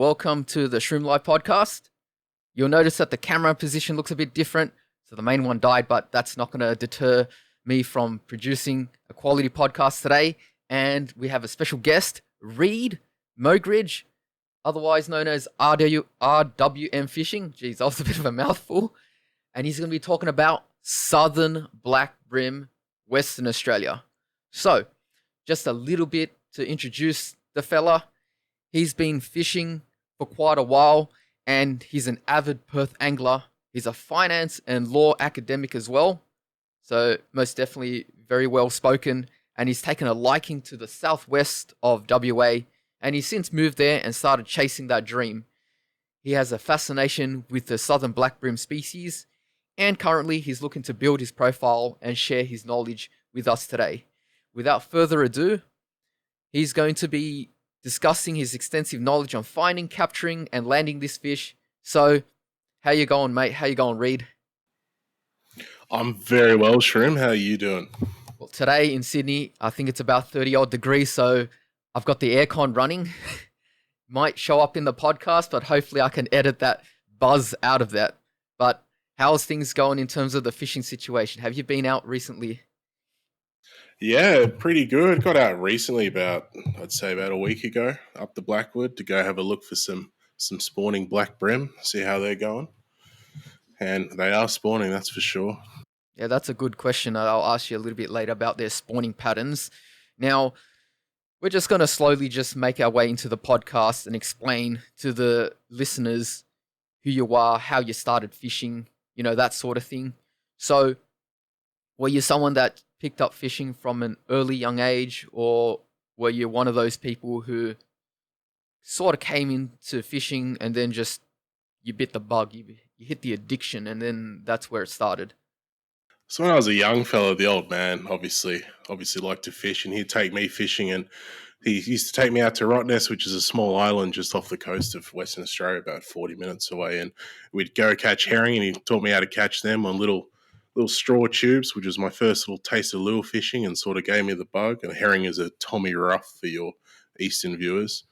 Welcome to the Shroom Live podcast. You'll notice that the camera position looks a bit different. So the main one died, but that's not going to deter me from producing a quality podcast today. And we have a special guest, Reade, Mogridge, otherwise known as RWM Fishing. Jeez, that was a bit of a mouthful. And he's going to be talking about Southern Black Bream, Western Australia. So, just a little bit to introduce the fella. He's been fishing for quite a while, and he's an avid Perth angler. He's a finance and law academic as well, so most definitely very well spoken, and he's taken a liking to the southwest of WA, and he's since moved there and started chasing that dream. He has a fascination with the southern black bream species, and currently he's looking to build his profile and share his knowledge with us today. Without further ado, he's going to be discussing his extensive knowledge on finding, capturing, and landing this fish. So, how you going, mate? How you going, Reade? I'm very well, Shroom. How are you doing? Well, today in Sydney, I think it's about 30-odd degrees, so I've got the aircon running. Might show up in the podcast, but hopefully I can edit that buzz out of that. But how's things going in terms of the fishing situation? Have you been out recently? Yeah, pretty good. Got out recently I'd say about a week ago, up the Blackwood to go have a look for some spawning black bream, see how they're going. And they are spawning, that's for sure. Yeah, that's a good question. I'll ask you a little bit later about their spawning patterns. Now, we're just going to slowly just make our way into the podcast and explain to the listeners who you are, how you started fishing, that sort of thing. So, were you someone that picked up fishing from an early young age, or were you one of those people who sort of came into fishing and then just you bit the bug, you hit the addiction, and then that's where it started? So when I was a young fella, the old man obviously liked to fish, and he'd take me fishing, and he used to take me out to Rottnest, which is a small island just off the coast of Western Australia, about 40 minutes away, and we'd go catch herring, and he taught me how to catch them on little straw tubes, which was my first little taste of lure fishing and sort of gave me the bug. And herring is a Tommy Rough for your Eastern viewers.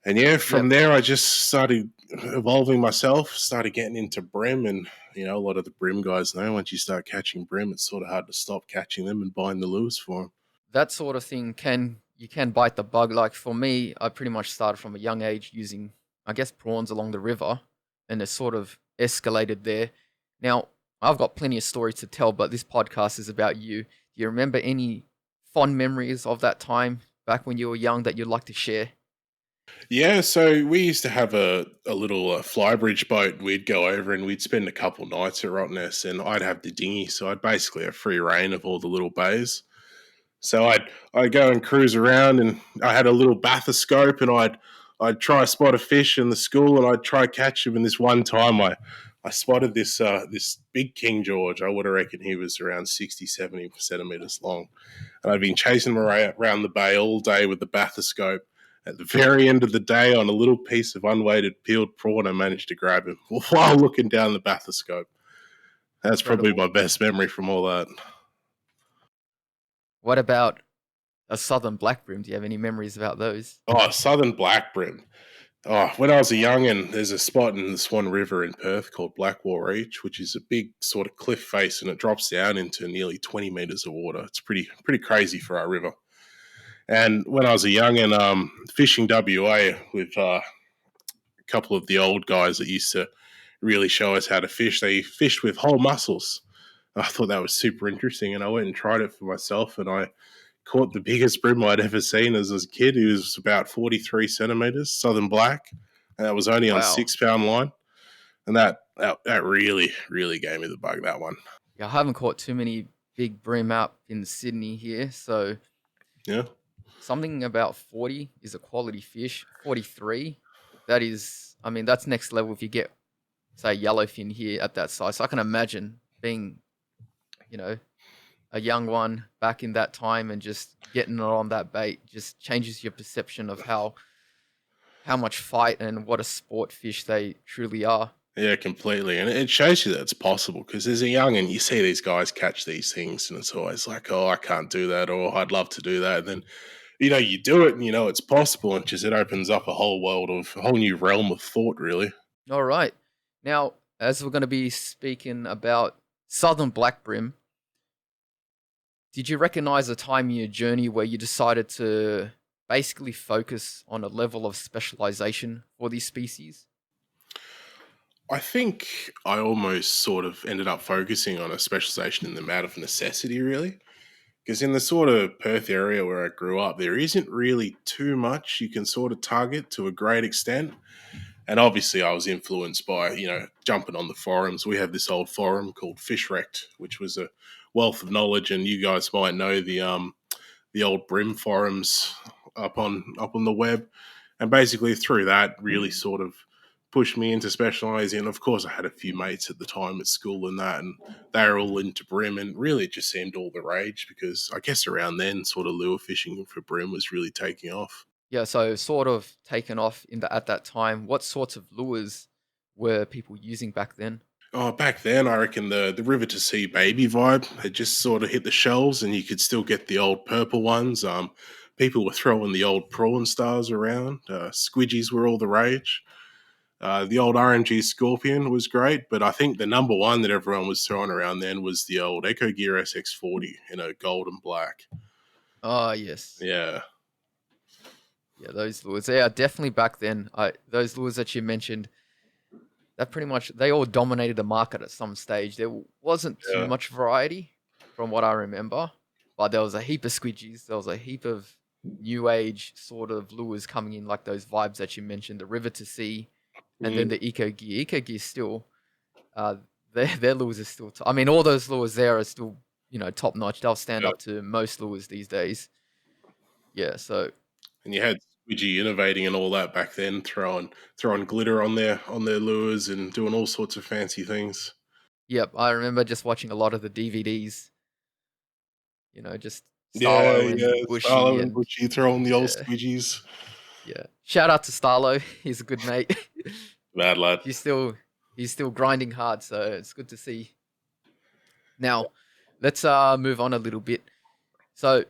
And yeah, from there I just started evolving myself, started getting into bream, and a lot of the bream guys know once you start catching bream, it's sort of hard to stop catching them and buying the lures for them. That sort of thing you can bite the bug. Like for me, I pretty much started from a young age using, I guess, prawns along the river, and it sort of escalated there. Now, I've got plenty of stories to tell, but this podcast is about you. Do you remember any fond memories of that time back when you were young that you'd like to share? Yeah, so we used to have a little flybridge boat. We'd go over and we'd spend a couple nights at Rottnest, and I'd have the dinghy, so I'd basically have free reign of all the little bays. So I'd go and cruise around, and I had a little bathoscope, and I'd try spot a fish in the school, and I'd try catch him. And this one time I spotted this big King George. I would have reckoned he was around 60, 70 centimeters long. And I'd been chasing him around the bay all day with the bathoscope. At the very end of the day, on a little piece of unweighted peeled prawn, I managed to grab him while looking down the bathoscope. That's probably my best memory from all that. What about a southern black bream? Do you have any memories about those? Oh, southern black bream. Oh, when I was a young'un, there's a spot in the Swan River in Perth called Blackwall Reach, which is a big sort of cliff face, and it drops down into nearly 20 meters of water. It's pretty crazy for our river. And when I was a young'un, fishing WA with a couple of the old guys that used to really show us how to fish, they fished with whole mussels. I thought that was super interesting, and I went and tried it for myself, and I caught the biggest bream I'd ever seen as a kid. He was about 43 centimeters, southern black, and that was only on 6 pound line. And that really, really gave me the bug, that one. Yeah, I haven't caught too many big bream out in Sydney here, so yeah, something about 40 is a quality fish. 43, that's next level if you get, say, yellowfin here at that size. So I can imagine being, a young one back in that time and just getting it on that bait just changes your perception of how much fight and what a sport fish they truly are. Yeah, completely. And it shows you that it's possible, because as a young and you see these guys catch these things and it's always like, oh, I can't do that, or I'd love to do that. And then you do it and it's possible, and just it opens up a whole new realm of thought, really. All right. Now, as we're going to be speaking about Southern Black Brim, did you recognize a time in your journey where you decided to basically focus on a level of specialization for these species? I think I almost sort of ended up focusing on a specialization in them out of necessity, really. Because in the sort of Perth area where I grew up, there isn't really too much you can sort of target to a great extent. And obviously, I was influenced by, jumping on the forums. We have this old forum called Fishwrecked, which was a wealth of knowledge. And you guys might know the old Bream forums up on the web. And basically, through that, really sort of pushed me into specializing. And of course, I had a few mates at the time at school and that, and they were all into Bream. And really, it just seemed all the rage because I guess around then, sort of lure fishing for Bream was really taking off. Yeah, so sort of taken off at that time. What sorts of lures were people using back then? Oh, back then, I reckon the River to Sea baby vibe had just sort of hit the shelves, and you could still get the old purple ones. People were throwing the old prawn stars around. Squidgies were all the rage. The old RNG Scorpion was great, but I think the number one that everyone was throwing around then was the old Echo Gear SX40 in a gold and black. Oh, yes. Yeah. Yeah, those lures. Yeah, definitely back then. Those lures that you mentioned, that pretty much they all dominated the market at some stage. There wasn't too Yeah. much variety from what I remember, but there was a heap of squidgies. There was a heap of new age sort of lures coming in, like those vibes that you mentioned, the River to Sea, and then Mm, the Eco Gear. Eco Gear still, uh, their lures are still. I mean, all those lures there are still top notch. They'll stand yeah. up to most lures these days. Yeah, so And you had Squidgy innovating and all that back then, throwing glitter on their lures and doing all sorts of fancy things. yep, I remember just watching a lot of the DVDs. Just Yeah, Starlo yeah, and Bushy Starlo and and Butchie throwing the old yeah, squidgies. yeah. Shout out to Starlo. He's a good mate. Bad lad. he's still he's still grinding hard, so it's good to see. Now, let's move on a little bit. So,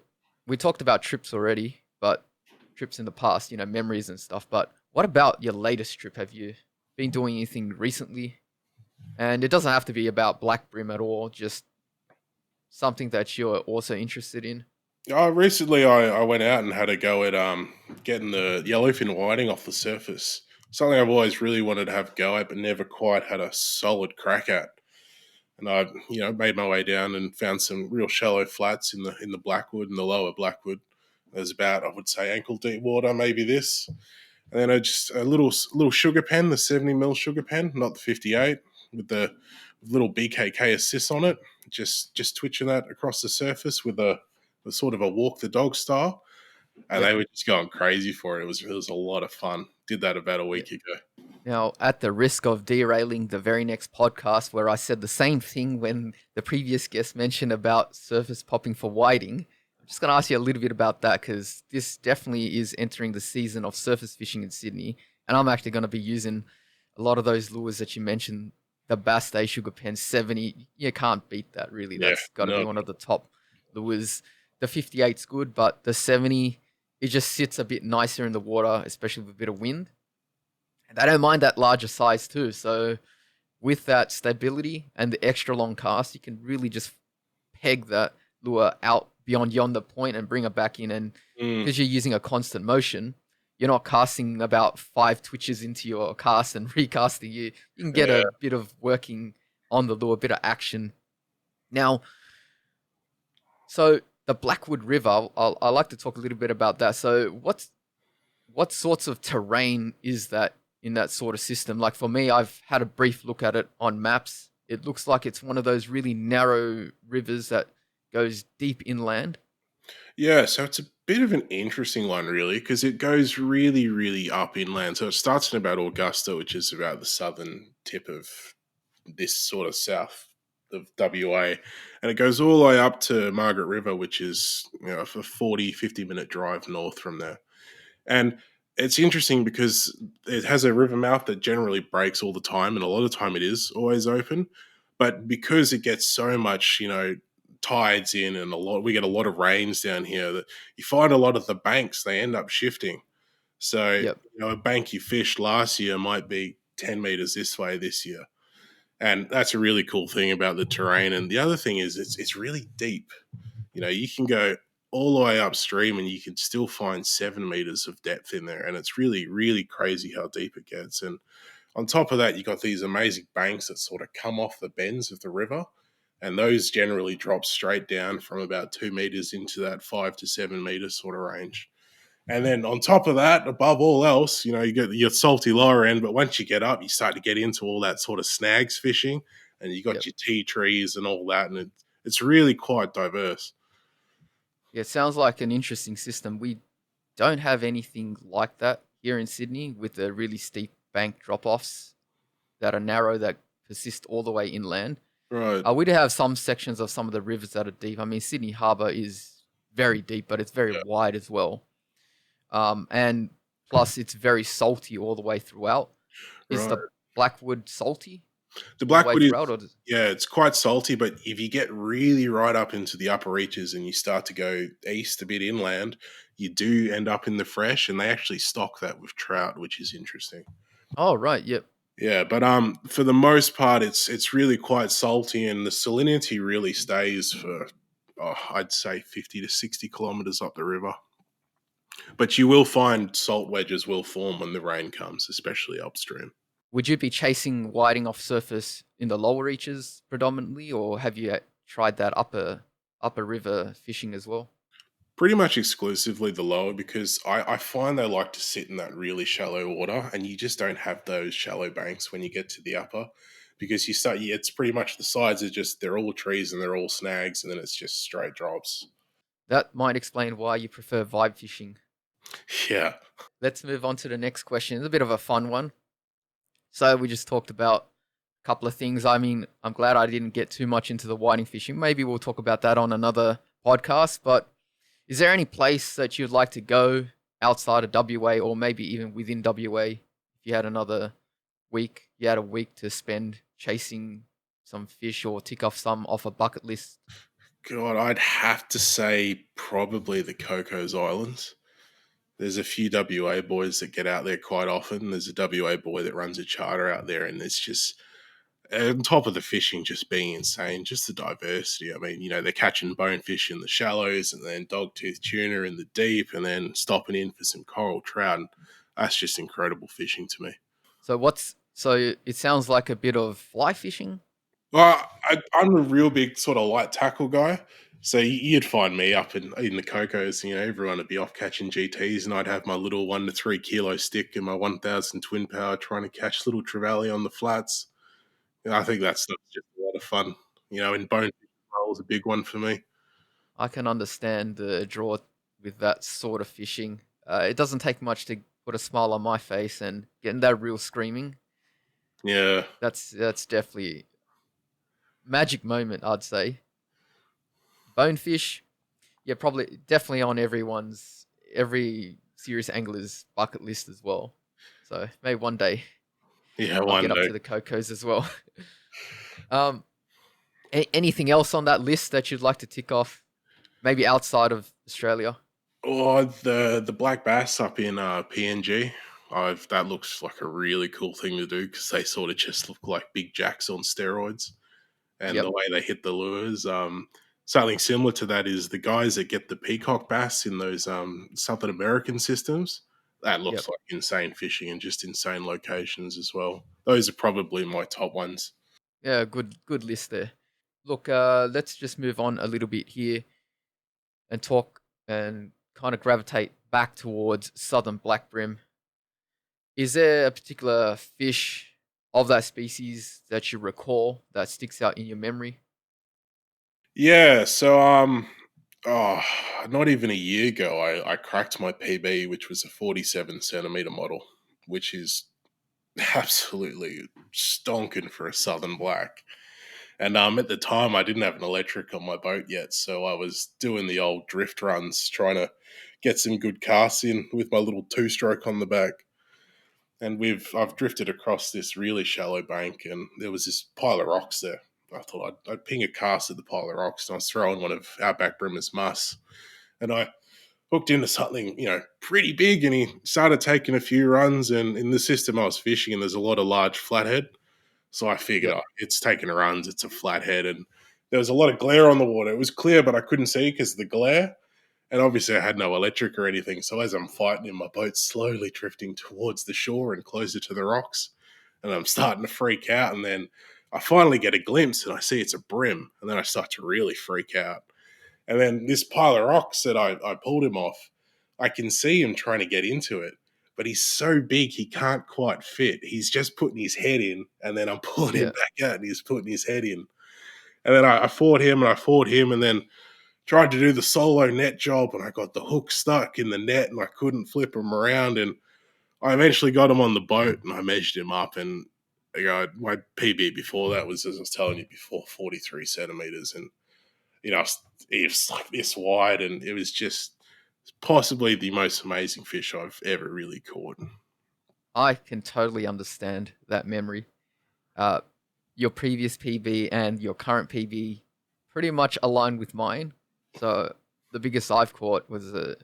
we talked about trips already, but trips in the past, memories and stuff, but what about your latest trip? Have you been doing anything recently? And it doesn't have to be about Black Brim at all, just something that you're also interested in. Recently I went out and had a go at getting the yellowfin whiting off the surface. Something I've always really wanted to have a go at, but never quite had a solid crack at. And I, made my way down and found some real shallow flats in the Blackwood and the lower Blackwood. There's about, I would say, ankle deep water, maybe this. And then just a little sugar pen, the 70 ml sugar pen, not the 58, with the little BKK assist on it. Just twitching that across the surface with a sort of a walk the dog style, and Yep. they were just going crazy for it. It was a lot of fun. Did that about a Yeah. week ago. Now, at the risk of derailing the very next podcast where I said the same thing when the previous guest mentioned about surface popping for whiting, I'm just going to ask you a little bit about that because this definitely is entering the season of surface fishing in Sydney. And I'm actually going to be using a lot of those lures that you mentioned, the Bass Day Sugar Pen 70. You can't beat that, really. Yeah, That's got to be no, one of the top lures. The 58's good, but the 70, it just sits a bit nicer in the water, especially with a bit of wind. They don't mind that larger size too. So with that stability and the extra long cast, you can really just peg that lure out beyond yonder point and bring it back in. And mm, because you're using a constant motion, you're not casting about 5 twitches into your cast and recasting. You can get yeah, a bit of working on the lure, a bit of action. Now, so the Blackwood River, I like to talk a little bit about that. So what sorts of terrain is that in that sort of system? Like for me, I've had a brief look at it on maps. It looks like it's one of those really narrow rivers that goes deep inland. yeah. So it's a bit of an interesting one, really, because it goes really, really up inland. So it starts in about Augusta, which is about the southern tip of this sort of south of WA, and it goes all the way up to Margaret River, which is a 40-50 minute drive north from there. And it's interesting because it has a river mouth that generally breaks all the time, and a lot of time it is always open. But because it gets so much, tides in and we get a lot of rains down here, that you find a lot of the banks, they end up shifting. So, Yep. a bank you fished last year might be 10 meters this way this year. And that's a really cool thing about the terrain. And the other thing is it's really deep. You can go all the way upstream and you can still find 7 meters of depth in there. And it's really, really crazy how deep it gets. And on top of that, you got these amazing banks that sort of come off the bends of the river. And those generally drop straight down from about 2 meters into that 5 to 7 meters sort of range. And then on top of that, above all else, you get your salty lower end, but once you get up, you start to get into all that sort of snags fishing, and you got Yep. your tea trees and all that, and it's really quite diverse. Yeah, it sounds like an interesting system. We don't have anything like that here in Sydney with the really steep bank drop offs that are narrow that persist all the way inland. Right. We do have some sections of some of the rivers that are deep. I mean, Sydney Harbour is very deep, but it's very Yeah. wide as well. And plus, it's very salty all the way throughout. Is Right. the Blackwood salty The all the way Blackwood is, throughout? yeah, it's quite salty, but if you get really right up into the upper reaches and you start to go east a bit inland, you do end up in the fresh, and they actually stock that with trout, which is interesting. Oh, right. Yep. Yeah, but for the most part, it's really quite salty, and the salinity really stays for, I'd say 50 to 60 kilometers up the river. But you will find salt wedges will form when the rain comes, especially upstream. Would you be chasing whiting off surface in the lower reaches predominantly, or have you tried that upper river fishing as well? Pretty much exclusively the lower, because I find they like to sit in that really shallow water, and you just don't have those shallow banks when you get to the upper, because it's pretty much the sides are just, they're all trees and they're all snags, and then it's just straight drops. That might explain why you prefer vibe fishing. Yeah. Let's move on to the next question. It's a bit of a fun one. So we just talked about a couple of things. I mean, I'm glad I didn't get too much into the whiting fishing. Maybe we'll talk about that on another podcast. But is there any place that you'd like to go outside of WA, or maybe even within WA? If you had a week to spend chasing some fish or tick off some off a bucket list. God, I'd have to say probably the Cocos Islands. There's a few WA boys that get out there quite often. There's a WA boy that runs a charter out there, and it's just, on top of the fishing just being insane, just the diversity. I mean, they're catching bonefish in the shallows, and then dogtooth tuna in the deep, and then stopping in for some coral trout. And that's just incredible fishing to me. So it sounds like a bit of fly fishing. Well, I'm a real big sort of light tackle guy. So you'd find me up in the Cocos, everyone would be off catching GTs, and I'd have my little 1 to 3 kilo stick and my 1000 twin power trying to catch little trevally on the flats. I think that's just a lot of fun. And bonefish as well is a big one for me. I can understand the draw with that sort of fishing. It doesn't take much to put a smile on my face, and getting that real screaming. Yeah. That's definitely magic moment, I'd say. Bonefish, yeah, probably definitely on every serious angler's bucket list as well. So maybe one day Yeah, I'll one get up day. to the Cocos as well. um, anything else on that list that you'd like to tick off? Maybe outside of Australia. Oh, the black bass up in PNG. That looks like a really cool thing to do, because they sort of just look like big jacks on steroids, and Yep, the way they hit the lures. Something similar to that is the guys that get the peacock bass in those Southern American systems. That yep. looks like insane fishing and just insane locations as well. Those are probably my top ones. Yeah, good list there. Look, let's just move on a little bit here and talk and kind of gravitate back towards southern black brim. Is there a particular fish of that species that you recall that sticks out in your memory? Yeah, so oh, not even a year ago, I cracked my PB, which was a 47 centimeter model, which is absolutely stonking for a southern black. And at the time, I didn't have an electric on my boat yet, so I was doing the old drift runs, trying to get some good casts in with my little two-stroke on the back. And I've drifted across this really shallow bank, and there was this pile of rocks there. I thought I'd ping a cast at the pile of rocks, and I was throwing one of Outback Brimmer's muss, and I hooked into something, pretty big, and he started taking a few runs. And in the system I was fishing, and there's a lot of large flathead, so I figured, Yep. it's taking runs, it's a flathead, and there was a lot of glare on the water. It was clear, but I couldn't see because of the glare. And obviously, I had no electric or anything. So as I'm fighting him, my boat's slowly drifting towards the shore and closer to the rocks. And I'm starting to freak out. And then I finally get a glimpse and I see it's a brim. And then I start to really freak out. And then this pile of rocks that I pulled him off, I can see him trying to get into it. But he's so big, he can't quite fit. He's just putting his head in. And then I'm pulling him back out and he's putting his head in. And then I fought him and I fought him. And then tried to do the solo net job, and I got the hook stuck in the net and I couldn't flip him around. And I eventually got him on the boat and I measured him up, and my PB before that was, as I was telling you before, 43 centimeters. And, it was like this wide, and it was just possibly the most amazing fish I've ever really caught. I can totally understand that memory. Your previous PB and your current PB pretty much aligned with mine. So the biggest I've caught was a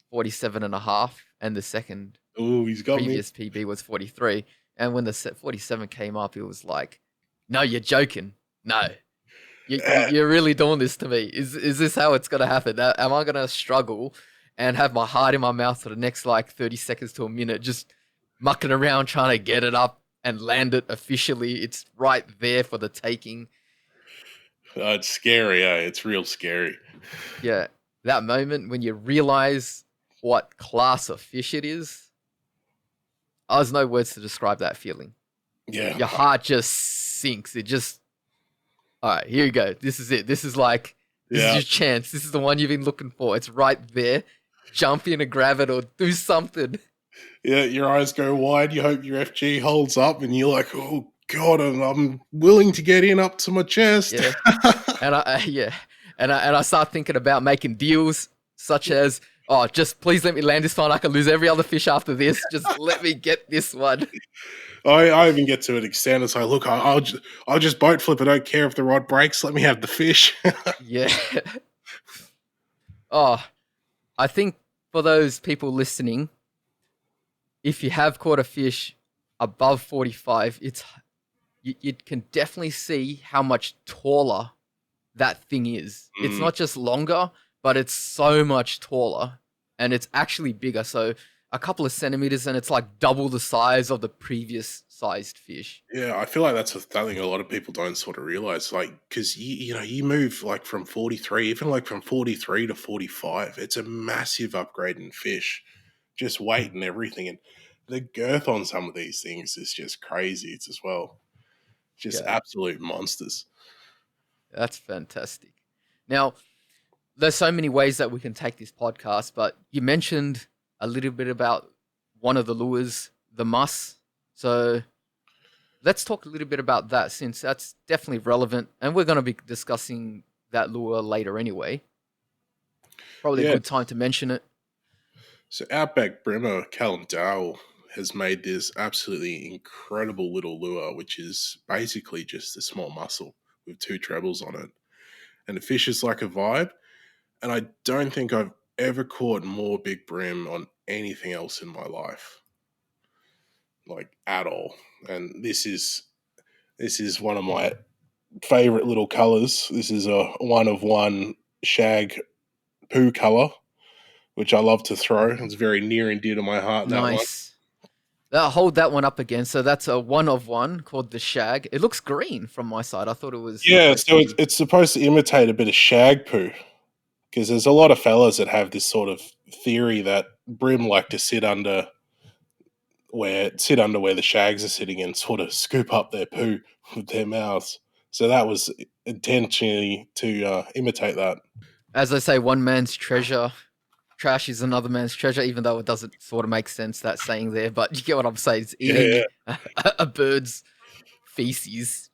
47 and a half, and the second He's got previous PB was 43. And when the 47 came up, it was like, no, you're joking. No, you're really doing this to me. Is this how it's going to happen? Am I going to struggle and have my heart in my mouth for the next 30 seconds to a minute, just mucking around trying to get it up and land it officially? It's right there for the taking. It's scary, It's real scary. Yeah, that moment when you realize what class of fish it is, there's no words to describe that feeling. Yeah. Your heart just sinks. It just, all right, here you go. This is it. This is this is your chance. This is the one you've been looking for. It's right there. Jump in and grab it or do something. Yeah, your eyes go wide. You hope your FG holds up, and you're like, oh, God, I'm willing to get in up to my chest. Yeah. And I start thinking about making deals such as, just please let me land this one. I can lose every other fish after this. Just let me get this one. I even get to an extent. It's like, look, I'll just boat flip. I don't care if the rod breaks. Let me have the fish. Yeah. I think for those people listening, if you have caught a fish above 45, you can definitely see how much taller that thing is. It's not just longer, but it's so much taller, and it's actually bigger. So a couple of centimeters, and it's like double the size of the previous sized fish. Yeah, I feel like that's a thing a lot of people don't sort of realize. Because you move from 43, even from 43 to 45. It's a massive upgrade in fish, just weight and everything. And the girth on some of these things is just crazy. It's as well. Just absolute monsters. That's fantastic. Now, there's so many ways that we can take this podcast, but you mentioned a little bit about one of the lures, the muss. So let's talk a little bit about that, since that's definitely relevant, and we're going to be discussing that lure later anyway. Probably a good time to mention it. So Outback Brimmer, Callum Dowell, has made this absolutely incredible little lure, which is basically just a small mussel with 2 trebles on it. And it fishes like a vibe. And I don't think I've ever caught more big brim on anything else in my life. At all. And this is one of my favorite little colors. This is a 1 of 1 shag poo color, which I love to throw. It's very near and dear to my heart. Nice. I'll hold that one up again. So that's a 1 of 1 called the shag. It looks green from my side. I thought it was... Yeah, so it's supposed to imitate a bit of shag poo, because there's a lot of fellas that have this sort of theory that brim like to sit under where the shags are sitting and sort of scoop up their poo with their mouths. So that was intentionally to imitate that. As I say, one man's treasure... trash is another man's treasure, even though it doesn't sort of make sense, that saying there, but you get what I'm saying. It's eating a bird's feces.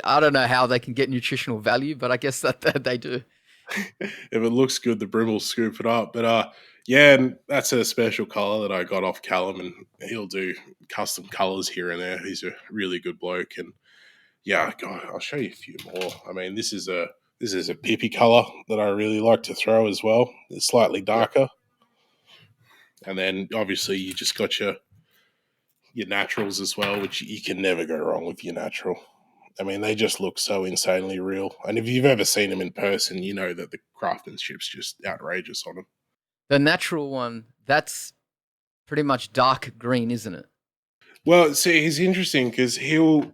I don't know how they can get nutritional value, but I guess that they do. If it looks good, the brim will scoop it up. But and that's a special color that I got off Callum, and he'll do custom colors here and there. He's a really good bloke, and Yeah, God, I'll show you a few more. I mean, this is a pippy color that I really like to throw as well. It's slightly Yep. darker, and then obviously you just got your naturals as well, which you can never go wrong with your natural. I mean, they just look so insanely real. And if you've ever seen them in person, you know that the craftsmanship's just outrageous on them. The natural one, that's pretty much dark green, isn't it? Well, see, he's interesting because he will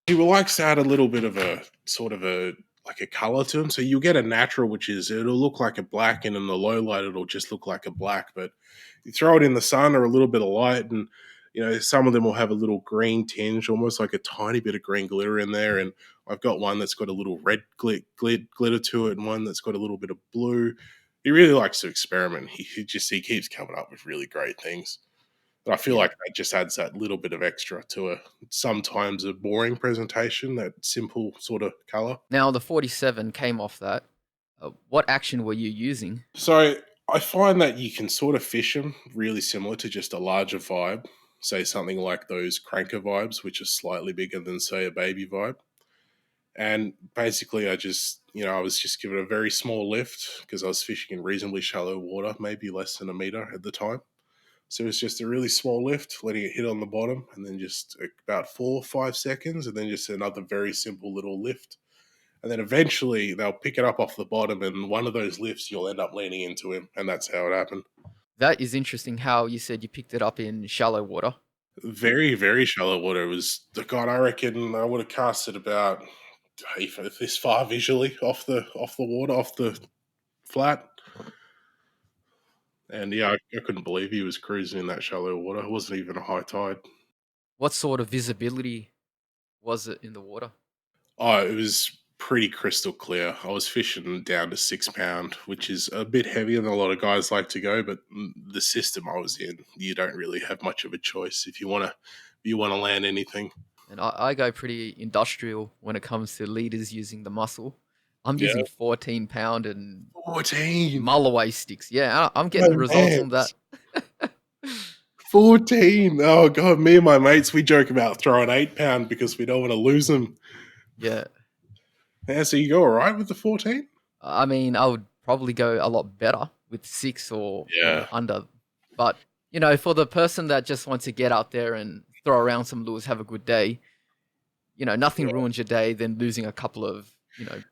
likes to add a little bit of a sort of a like a color to him. So you'll get a natural, which is it'll look like a black, and in the low light it'll just look like a black. But you throw it in the sun or a little bit of light, and some of them will have a little green tinge, almost like a tiny bit of green glitter in there. And I've got one that's got a little red glitter to it, and one that's got a little bit of blue. He really likes to experiment. He keeps coming up with really great things. But I feel Yeah. like that just adds that little bit of extra to a sometimes a boring presentation, that simple sort of color. Now the 47 came off that. What action were you using? So I find that you can sort of fish them really similar to just a larger vibe. Say something like those cranker vibes, which are slightly bigger than, say, a baby vibe. And basically, I was just given a very small lift because I was fishing in reasonably shallow water, maybe less than a meter at the time. So it's just a really small lift, letting it hit on the bottom, and then just about 4 or 5 seconds, and then just another very simple little lift. And then eventually they'll pick it up off the bottom, and one of those lifts you'll end up leaning into him, and that's how it happened. That is interesting how you said you picked it up in shallow water. Very, very shallow water. It was, God, I reckon I would have cast it about if this far visually off the water, off the flat. And yeah, I couldn't believe he was cruising in that shallow water. It wasn't even a high tide. What sort of visibility was it in the water? Oh, it was pretty crystal clear. I was fishing down to 6 pound, which is a bit heavier than a lot of guys like to go. But the system I was in, you don't really have much of a choice if you want to land anything. And I go pretty industrial when it comes to leaders using the muscle. I'm Yeah, using 14 pound and 14. mulloway sticks. Yeah, I'm getting Oh, results man. on that. 14. Oh god, me and my mates, we joke about throwing 8 pound because we don't want to lose them. Yeah. Yeah, so you go all right with the 14? I mean, I would probably go a lot better with six or, Yeah, under. But, for the person that just wants to get out there and throw around some lures, have a good day, nothing yeah, ruins your day than losing a couple of,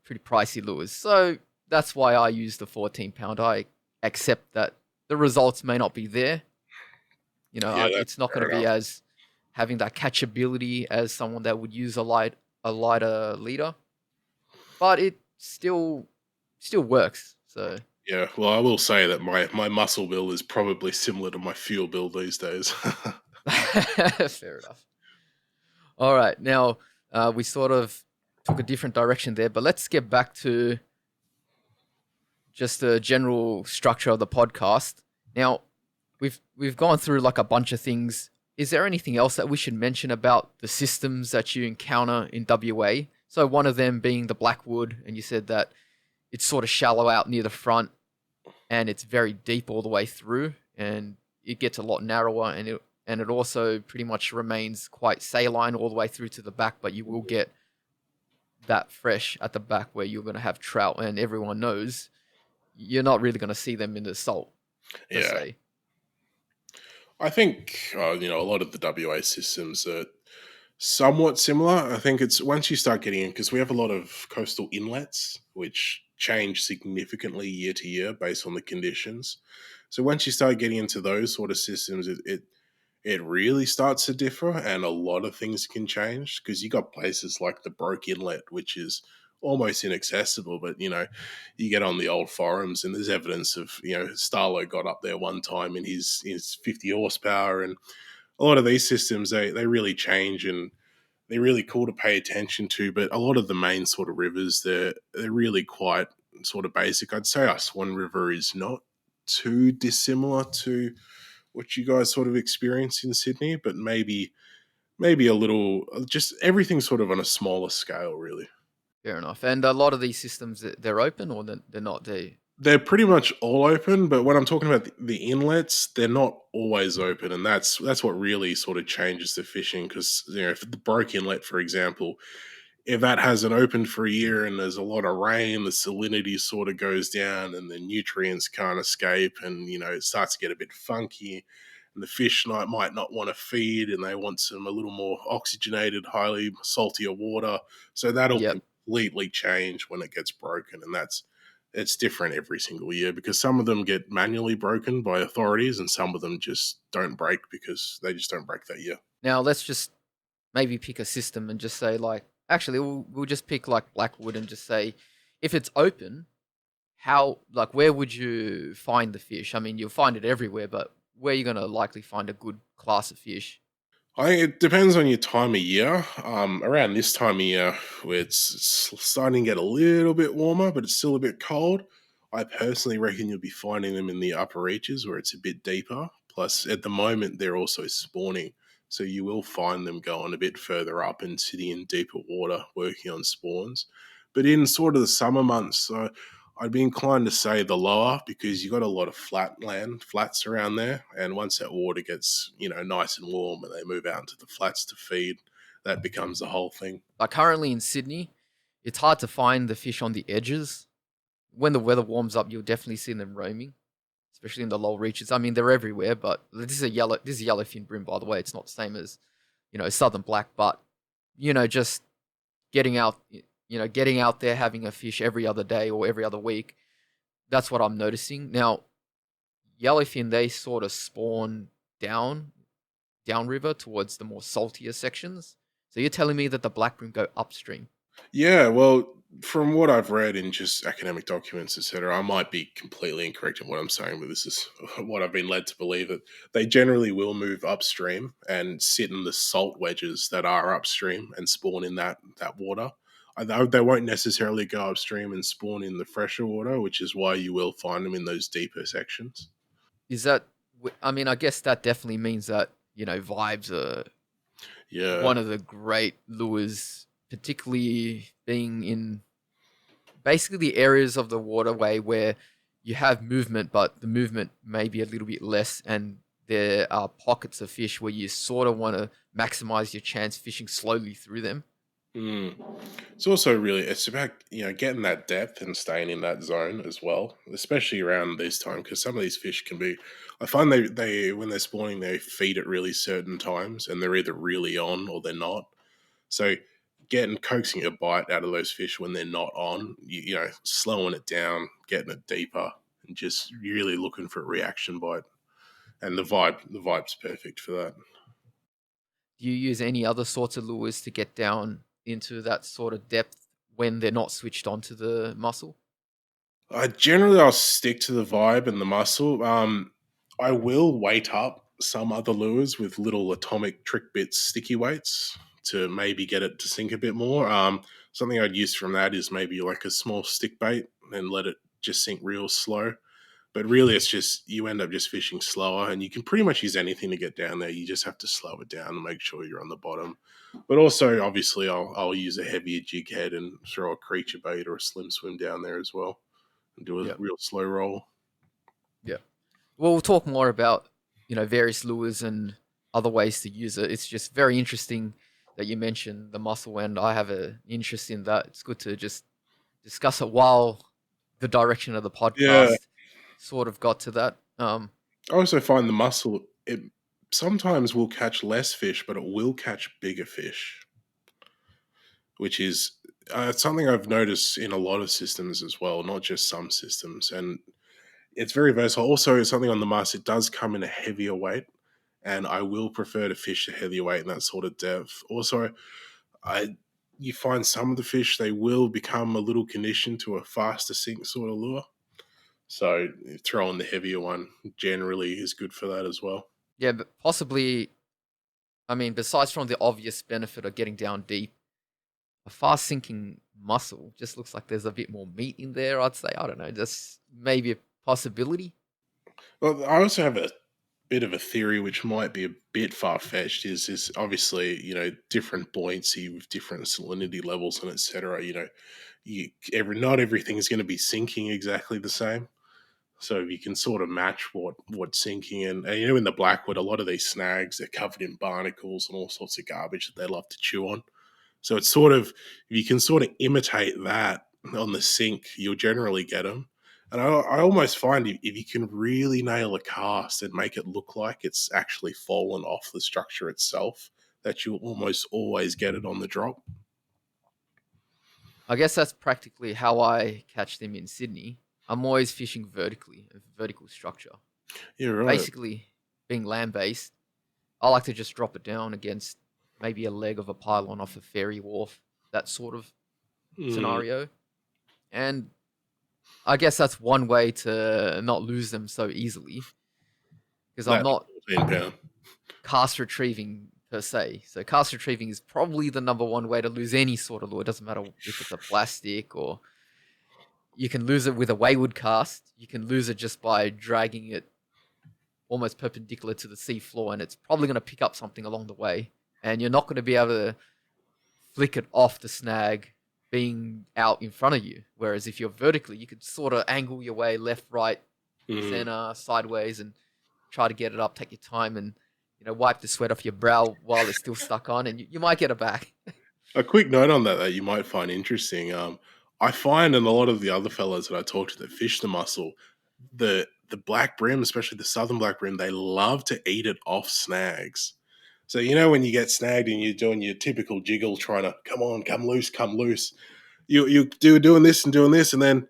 pretty pricey lures. So that's why I use the 14 pound. I accept that the results may not be there. yeah. It's That's not going to fair be enough. as having that catchability as someone that would use a lighter leader, but it still works. So Yeah, well, I will say that my muscle build is probably similar to my fuel build these days. fair enough. All right, now we sort of took a different direction there, but let's get back to just the general structure of the podcast. Now, we've gone through like a bunch of things. Is there anything else that we should mention about the systems that you encounter in WA? So one of them being the Blackwood, and you said that it's sort of shallow out near the front, and it's very deep all the way through, and it gets a lot narrower, and it also pretty much remains quite saline all the way through to the back, but you will get that fresh at the back where you're going to have trout, and everyone knows you're not really going to see them in the salt per Yeah, se. I think a lot of the WA systems are somewhat similar. I think it's once you start getting in, because we have a lot of coastal inlets which change significantly year to year based on the conditions. So once you start getting into those sort of systems, it really starts to differ, and a lot of things can change because you got places like the Broke Inlet, which is almost inaccessible. But you get on the old forums, and there's evidence of Starlo got up there one time in his 50 horsepower, and a lot of these systems they really change, and they're really cool to pay attention to. But a lot of the main sort of rivers, they're really quite sort of basic. I'd say our Swan River is not too dissimilar to what you guys sort of experience in Sydney, but maybe a little, just everything sort of on a smaller scale, really. Fair enough. And a lot of these systems, they're open or they're not. They're pretty much all open, but when I'm talking about the inlets, they're not always open, and that's what really sort of changes the fishing. Because if the Broke Inlet, for example, if that hasn't opened for a year and there's a lot of rain, the salinity sort of goes down and the nutrients can't escape, and it starts to get a bit funky. And the fish might not want to feed, and they want some a little more oxygenated, highly saltier water. So that'll Yep. completely change when it gets broken, and it's different every single year because some of them get manually broken by authorities, and some of them just don't break because they just don't break that year. Now let's just maybe pick a system and just say like, actually, we'll just pick like Blackwood and just say, if it's open, how like where would you find the fish? I mean, you'll find it everywhere, but where are you gonna likely find a good class of fish? I think it depends on your time of year. Around this time of year, where it's starting to get a little bit warmer, but it's still a bit cold, I personally reckon you'll be finding them in the upper reaches where it's a bit deeper. Plus, at the moment, they're also spawning. So you will find them going a bit further up and sitting in deeper water working on spawns. But in sort of the summer months, I'd be inclined to say the lower because you got a lot of flats around there, and once that water gets nice and warm and they move out into the flats to feed, that becomes the whole thing. Like currently in Sydney, it's hard to find the fish on the edges. When the weather warms up, you'll definitely see them roaming, especially in the low reaches. I mean, they're everywhere, but this is yellowfin bream, by the way. It's not the same as southern black, but just getting out, getting out there having a fish every other day or every other week. That's what I'm noticing now. Yellowfin, they sort of spawn downriver towards the more saltier sections. So you're telling me that the black bream go upstream? Yeah, well, from what I've read in just academic documents, etc., I might be completely incorrect in what I'm saying, but this is what I've been led to believe, that they generally will move upstream and sit in the salt wedges that are upstream and spawn in that water. They won't necessarily go upstream and spawn in the fresher water, which is why you will find them in those deeper sections. Is that? I mean, I guess that definitely means that vibes are Yeah. one of the great lures, particularly being in basically the areas of the waterway where you have movement, but the movement may be a little bit less, and there are pockets of fish where you sort of want to maximize your chance fishing slowly through them. Mm. It's also really it's about getting that depth and staying in that zone as well, especially around this time because some of these fish can be. I find they when they're spawning they feed at really certain times and they're either really on or they're not. So getting coaxing a bite out of those fish when they're not on, slowing it down, getting it deeper, and just really looking for a reaction bite. And the vibe's perfect for that. Do you use any other sorts of lures to get down into that sort of depth when they're not switched onto the muscle? I'll stick to the vibe and the muscle. I will weight up some other lures with little atomic trick bits, sticky weights to maybe get it to sink a bit more. Something I'd use from that is maybe like a small stick bait and let it just sink real slow. But really, it's just you end up just fishing slower, and you can pretty much use anything to get down there. You just have to slow it down and make sure you're on the bottom. But also, obviously, I'll use a heavier jig head and throw a creature bait or a slim swim down there as well and do a Yeah, real slow roll. yeah. Well, we'll talk more about various lures and other ways to use it. It's just very interesting that you mentioned the muscle, and I have an interest in that. It's good to just discuss it while the direction of the Yeah, podcast sort of got to that. I also find the muscle it sometimes will catch less fish, but it will catch bigger fish, which is something I've noticed in a lot of systems as well, not just some systems. And it's very versatile. Also, something on the mask, it does come in a heavier weight, and I will prefer to fish a heavier weight in that sort of depth. Also, I you find some of the fish they will become a little conditioned to a faster sink sort of lure. So throwing the heavier one generally is good for that as well. Yeah, but possibly, I mean, besides from the obvious benefit of getting down deep, a fast sinking muscle just looks like there's a bit more meat in there. I'd say, I don't know, just maybe a possibility. Well, I also have a bit of a theory which might be a bit far fetched. Is obviously different buoyancy with different salinity levels and etc. Not everything is going to be sinking exactly the same. So you can sort of match what's sinking, and in the Blackwood, a lot of these snags they're covered in barnacles and all sorts of garbage that they love to chew on. So it's sort of, if you can sort of imitate that on the sink, you'll generally get them. And I almost find if you can really nail a cast and make it look like it's actually fallen off the structure itself, that you'll almost always get it on the drop. I guess that's practically how I catch them in Sydney. I'm always fishing vertically, a vertical structure. Yeah, right. Basically, being land based, I like to just drop it down against maybe a leg of a pylon off a ferry wharf, that sort of Mm, scenario. And I guess that's one way to not lose them so easily because I'm that not 14 pound. cast retrieving per se. So cast retrieving is probably the number one way to lose any sort of lure. It doesn't matter if it's a plastic or you can lose it with a wayward cast. You can lose it just by dragging it almost perpendicular to the sea floor, and it's probably going to pick up something along the way. And you're not going to be able to flick it off the snag being out in front of you. Whereas if you're vertically, you could sort of angle your way left, right, Mm. center, sideways, and try to get it up. Take your time and wipe the sweat off your brow while it's still stuck on, and you might get it back. A quick note on that you might find interesting. I find in a lot of the other fellas that I talk to that fish the mussel, the black brim, especially the southern black brim, they love to eat it off snags. So when you get snagged and you're doing your typical jiggle, trying to come on, come loose. You doing this and this, and then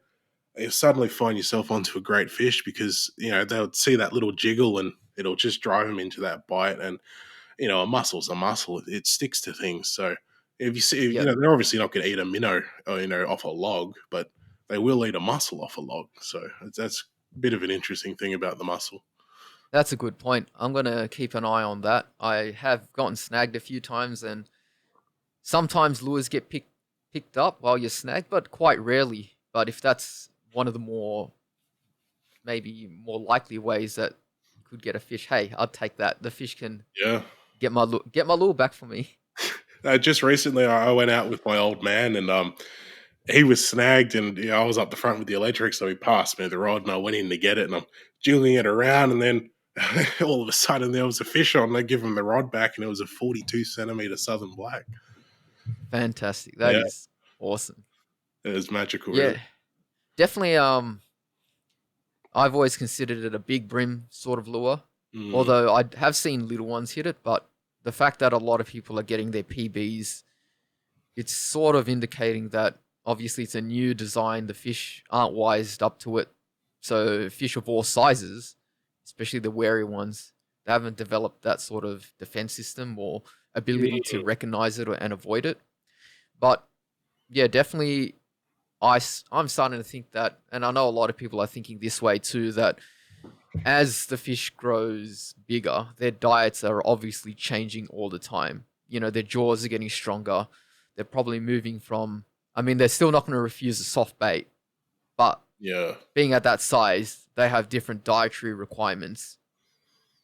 you suddenly find yourself onto a great fish because they'll see that little jiggle and it'll just drive them into that bite. And a muscle's a muscle; it sticks to things. So if you see, Yep, they're obviously not going to eat a minnow, off a log, but they will eat a mussel off a log. So that's a bit of an interesting thing about the mussel. that's a good point. I'm gonna keep an eye on that. I have gotten snagged a few times, and sometimes lures get picked up while you're snagged, but quite rarely. But if that's one of the maybe more likely ways that you could get a fish, hey, I'd take that. The fish can Yeah. get my lure back for me. Just recently, I went out with my old man, and he was snagged, and I was up the front with the electric, so he passed me the rod, and I went in to get it, and I'm jiggling it around, and then all of a sudden there was a fish on. I give him the rod back, and it was a 42 centimeter southern black. Fantastic. That Yeah, is awesome. it was magical, really. Yeah, definitely. I've always considered it a big brim sort of lure, Mm, although I have seen little ones hit it. But the fact that a lot of people are getting their PBs, it's sort of indicating that obviously it's a new design. The fish aren't wised up to it. So fish of all sizes, especially the wary ones, they haven't developed that sort of defense system or ability to mm, recognize it and avoid it. But yeah, definitely I'm starting to think that, and I know a lot of people are thinking this way too, that as the fish grows bigger, their diets are obviously changing all the time. Their jaws are getting stronger. They're probably moving from, I mean, they're still not going to refuse a soft bait, but yeah. being at that size, they have different dietary requirements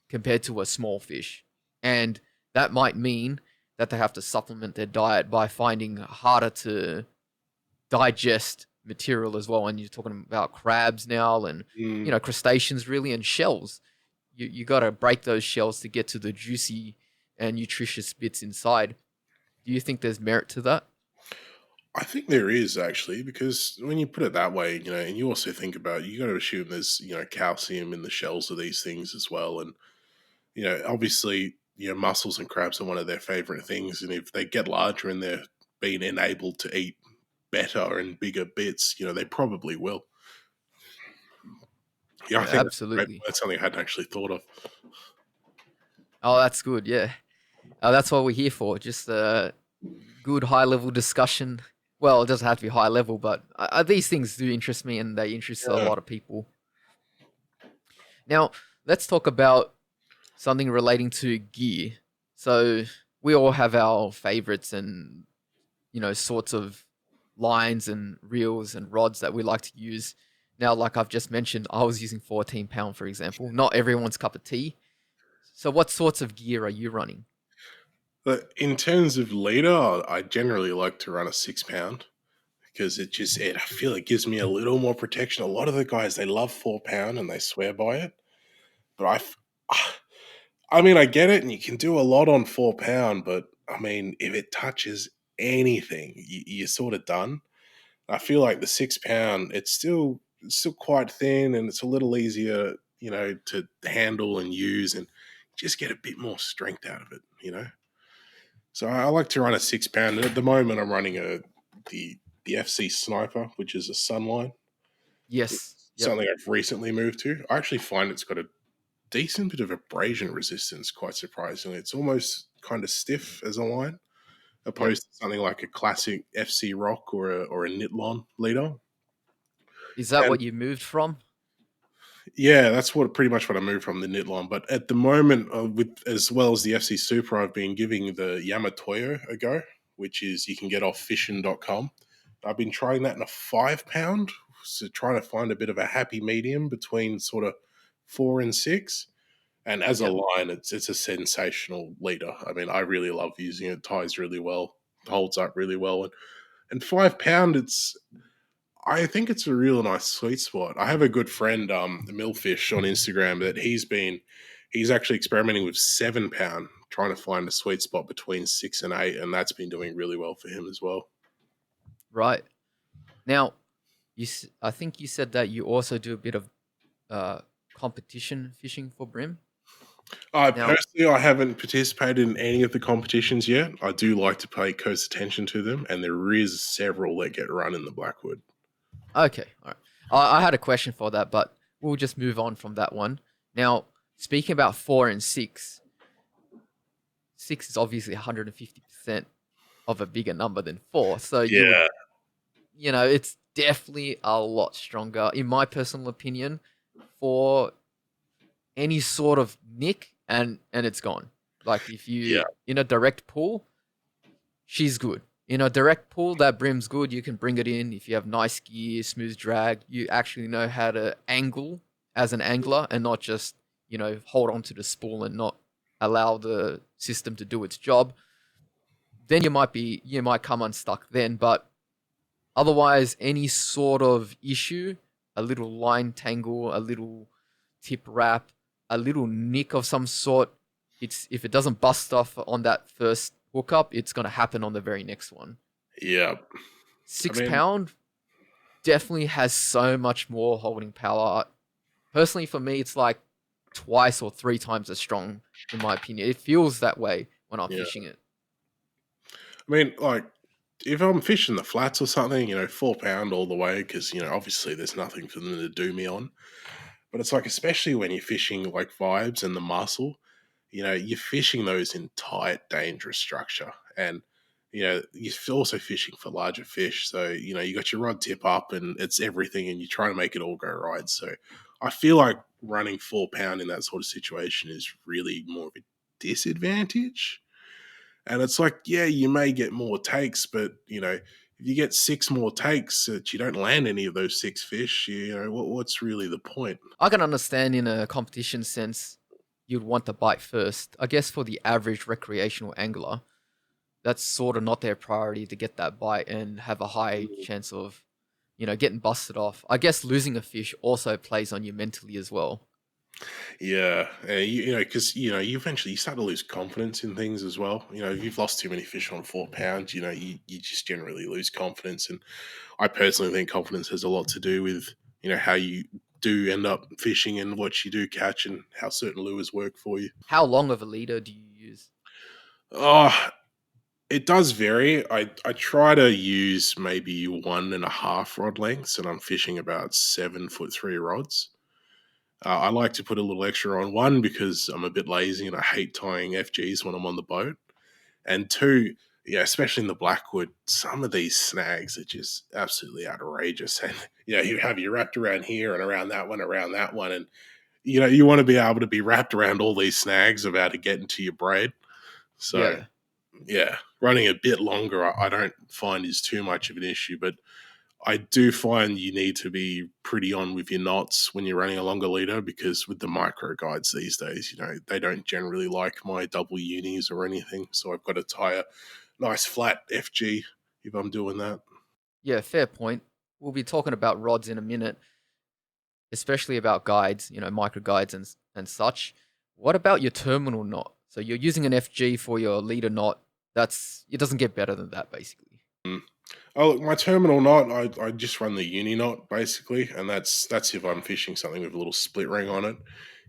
compared to a small fish. And that might mean that they have to supplement their diet by finding harder to digest material as well. And you're talking about crabs now and, Mm. crustaceans really and shells. You got to break those shells to get to the juicy and nutritious bits inside. Do you think there's merit to that? I think there is actually, because when you put it that way, and you also think about, you got to assume there's calcium in the shells of these things as well, and obviously, mussels and crabs are one of their favorite things. And if they get larger and they're being enabled to eat better and bigger bits, they probably will. Yeah, I Yeah, think that's a great point. absolutely. That's something I hadn't actually thought of. Oh, that's good. Yeah. That's what we're here for. Just a good high level discussion. Well, it doesn't have to be high level, but these things do interest me and they interest a Yeah. lot of people. Now, let's talk about something relating to gear. So, we all have our favorites and, sorts of lines and reels and rods that we like to use. Now, like I've just mentioned, I was using 14 pound, for example. Not everyone's cup of tea. So, what sorts of gear are you running? But in terms of leader, I generally like to run a 6 pound because I feel it gives me a little more protection. A lot of the guys, they love 4 pound and they swear by it. But I mean, I get it, and you can do a lot on 4 pound, but I mean, if it touches anything, you're sort of done. I feel like the 6 pound, it's still quite thin and it's a little easier, to handle and use and just get a bit more strength out of it. So I like to run a 6 pound. And at the moment, I'm running the FC Sniper, which is a Sunline. Yes. Yep. Something I've recently moved to. I actually find it's got a decent bit of abrasion resistance, quite surprisingly. It's almost kind of stiff as a line, Yep. opposed to something like a classic FC Rock or a Nitlon leader. Is that And what you moved from? yeah, that's pretty much what I moved from the Nitlon. But at the moment, with as well as the FC Super, I've been giving the Yamatoyo a go, which is you can get off fission.com. I've been trying that in a 5 pound, so trying to find a bit of a happy medium between sort of 4 and 6. And as a Yep. line, it's a sensational leader. I mean, I really love using it. Ties really well, holds up really well, and 5 pound, I think it's a real nice sweet spot. I have a good friend, Millfish on Instagram, that he's actually experimenting with 7 pound, trying to find a sweet spot between 6 and 8, and that's been doing really well for him as well. Right. Now, I think you said that you also do a bit of competition fishing for brim. Now, Personally, I haven't participated in any of the competitions yet. I do like to pay close attention to them, and there is several that get run in the Blackwood. okay, all right. I had a question for that, but we'll just move on from that one. Now, speaking about 4 and 6, 6 is obviously 150% of a bigger number than 4. So Yeah, it's definitely a lot stronger, in my personal opinion, for any sort of nick, and it's gone. Like if yeah, you in a direct pull, she's good. In a direct pull, that brim's good. You can bring it in if you have nice gear, smooth drag. You actually know how to angle as an angler and not just hold on to the spool and not allow the system to do its job. Then you might come unstuck then, but otherwise, any sort of issue, a little line tangle, a little tip wrap, a little nick of some sort, if it doesn't bust off on that first hookup, it's gonna happen on the very next one. yeah. I Six mean, pound definitely has so much more holding power. Personally, for me, it's like twice or 3 times as strong, in my opinion. It feels that way when I'm yeah. fishing it. I mean, like, if I'm fishing the flats or something, 4 pound all the way, because, obviously there's nothing for them to do me on. But it's like, especially when you're fishing like vibes and the muscle, you're fishing those in tight, dangerous structure. And, you're also fishing for larger fish. So, you got your rod tip up and it's everything and you're trying to make it all go right. So I feel like running 4 pound in that sort of situation is really more of a disadvantage. And it's like, yeah, you may get more takes, but if you get 6 more takes that you don't land any of those 6 fish, what's really the point? I can understand in a competition sense, you'd want the bite first. I guess for the average recreational angler, that's sort of not their priority to get that bite and have a high chance of, getting busted off. I guess losing a fish also plays on you mentally as well. Yeah, because you eventually you start to lose confidence in things as well. If you've lost too many fish on 4 pounds, you just generally lose confidence. And I personally think confidence has a lot to do with how you do end up fishing and what you do catch and how certain lures work for you. How long of a leader do you use? Oh, it does vary. I try to use maybe 1.5 rod lengths, and I'm fishing about 7'3" rods. I like to put a little extra on, one because I'm a bit lazy and I hate tying FGs when I'm on the boat, and two, yeah, especially in the Blackwood, some of these snags are just absolutely outrageous. And you have you wrapped around here and around that one, and you want to be able to be wrapped around all these snags about to get into your braid. So Yeah. yeah, running a bit longer, I don't find is too much of an issue, but I do find you need to be pretty on with your knots when you're running a longer leader, because with the micro guides these days, they don't generally like my double unis or anything. So I've got to tie a nice flat FG if I'm doing that. Yeah, fair point. We'll be talking about rods in a minute, especially about guides, micro guides and such. What about your terminal knot? So you're using an FG for your leader knot. it doesn't get better than that, basically. Mm. Oh, look, my terminal knot, I just run the uni knot basically, and that's if I'm fishing something with a little split ring on it.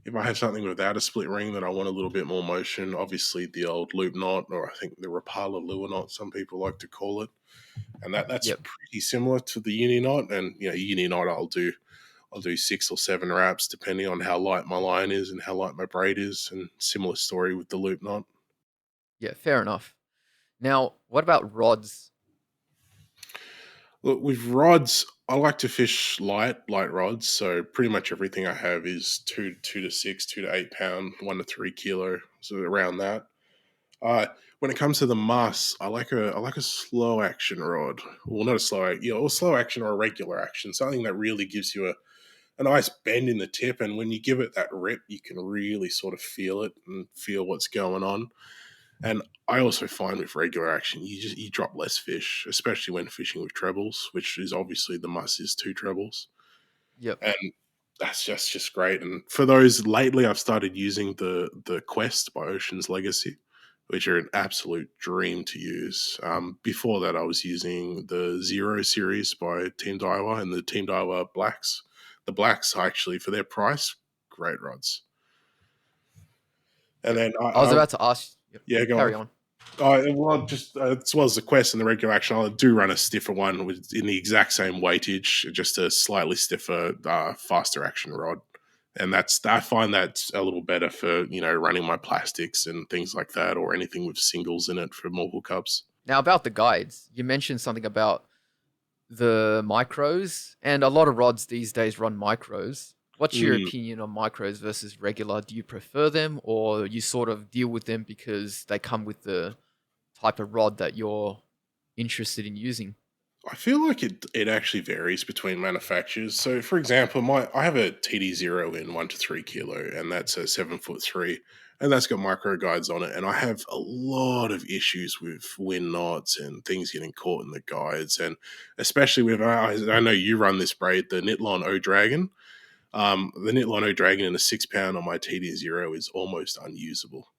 If I have something without a split ring that I want a little bit more motion, obviously the old loop knot, or I think the Rapala lure knot, some people like to call it, and that's Yep. pretty similar to the uni knot. And uni knot, I'll do 6 or 7 wraps depending on how light my line is and how light my braid is, and similar story with the loop knot. Yeah, fair enough. Now, what about rods? Look, with rods, I like to fish light rods. So pretty much everything I have is 2 to 6, 2 to 8 pound, 1 to 3 kilo, so around that. When it comes to the muss, I like a slow action rod. Well, not a or slow action or a regular action, something that really gives you a nice bend in the tip, and when you give it that rip, you can really sort of feel it and feel what's going on. And I also find with regular action, you drop less fish, especially when fishing with trebles, which is obviously the muss is 2 trebles, Yep. and that's just great. And for those lately, I've started using the Quest by Ocean's Legacy, which are an absolute dream to use. Before that, I was using the Zero series by Team Daiwa and the Team Daiwa Blacks. The Blacks actually, for their price, great rods. And Yep. then I was about to ask. Yep. yeah, go Carry on. on. Well, just as well as the Quest and the regular action, I do run a stiffer one with in the exact same weightage, just a slightly stiffer, faster action rod, and I find that's a little better for running my plastics and things like that, or anything with singles in it for more hookups. Now, about the guides, you mentioned something about the micros, and a lot of rods these days run micros. What's your Mm. opinion on micros versus regular? Do you prefer them, or you sort of deal with them because they come with the type of rod that you're interested in using? I feel like it actually varies between manufacturers. So, for example, I have a TD0 in 1 to 3 kilo, and that's a 7'3", and that's got micro guides on it. And I have a lot of issues with wind knots and things getting caught in the guides, and especially with I know you run this braid, the Nitlon O Dragon. The Nitlon O Dragon in a 6 pound on my TD0 is almost unusable.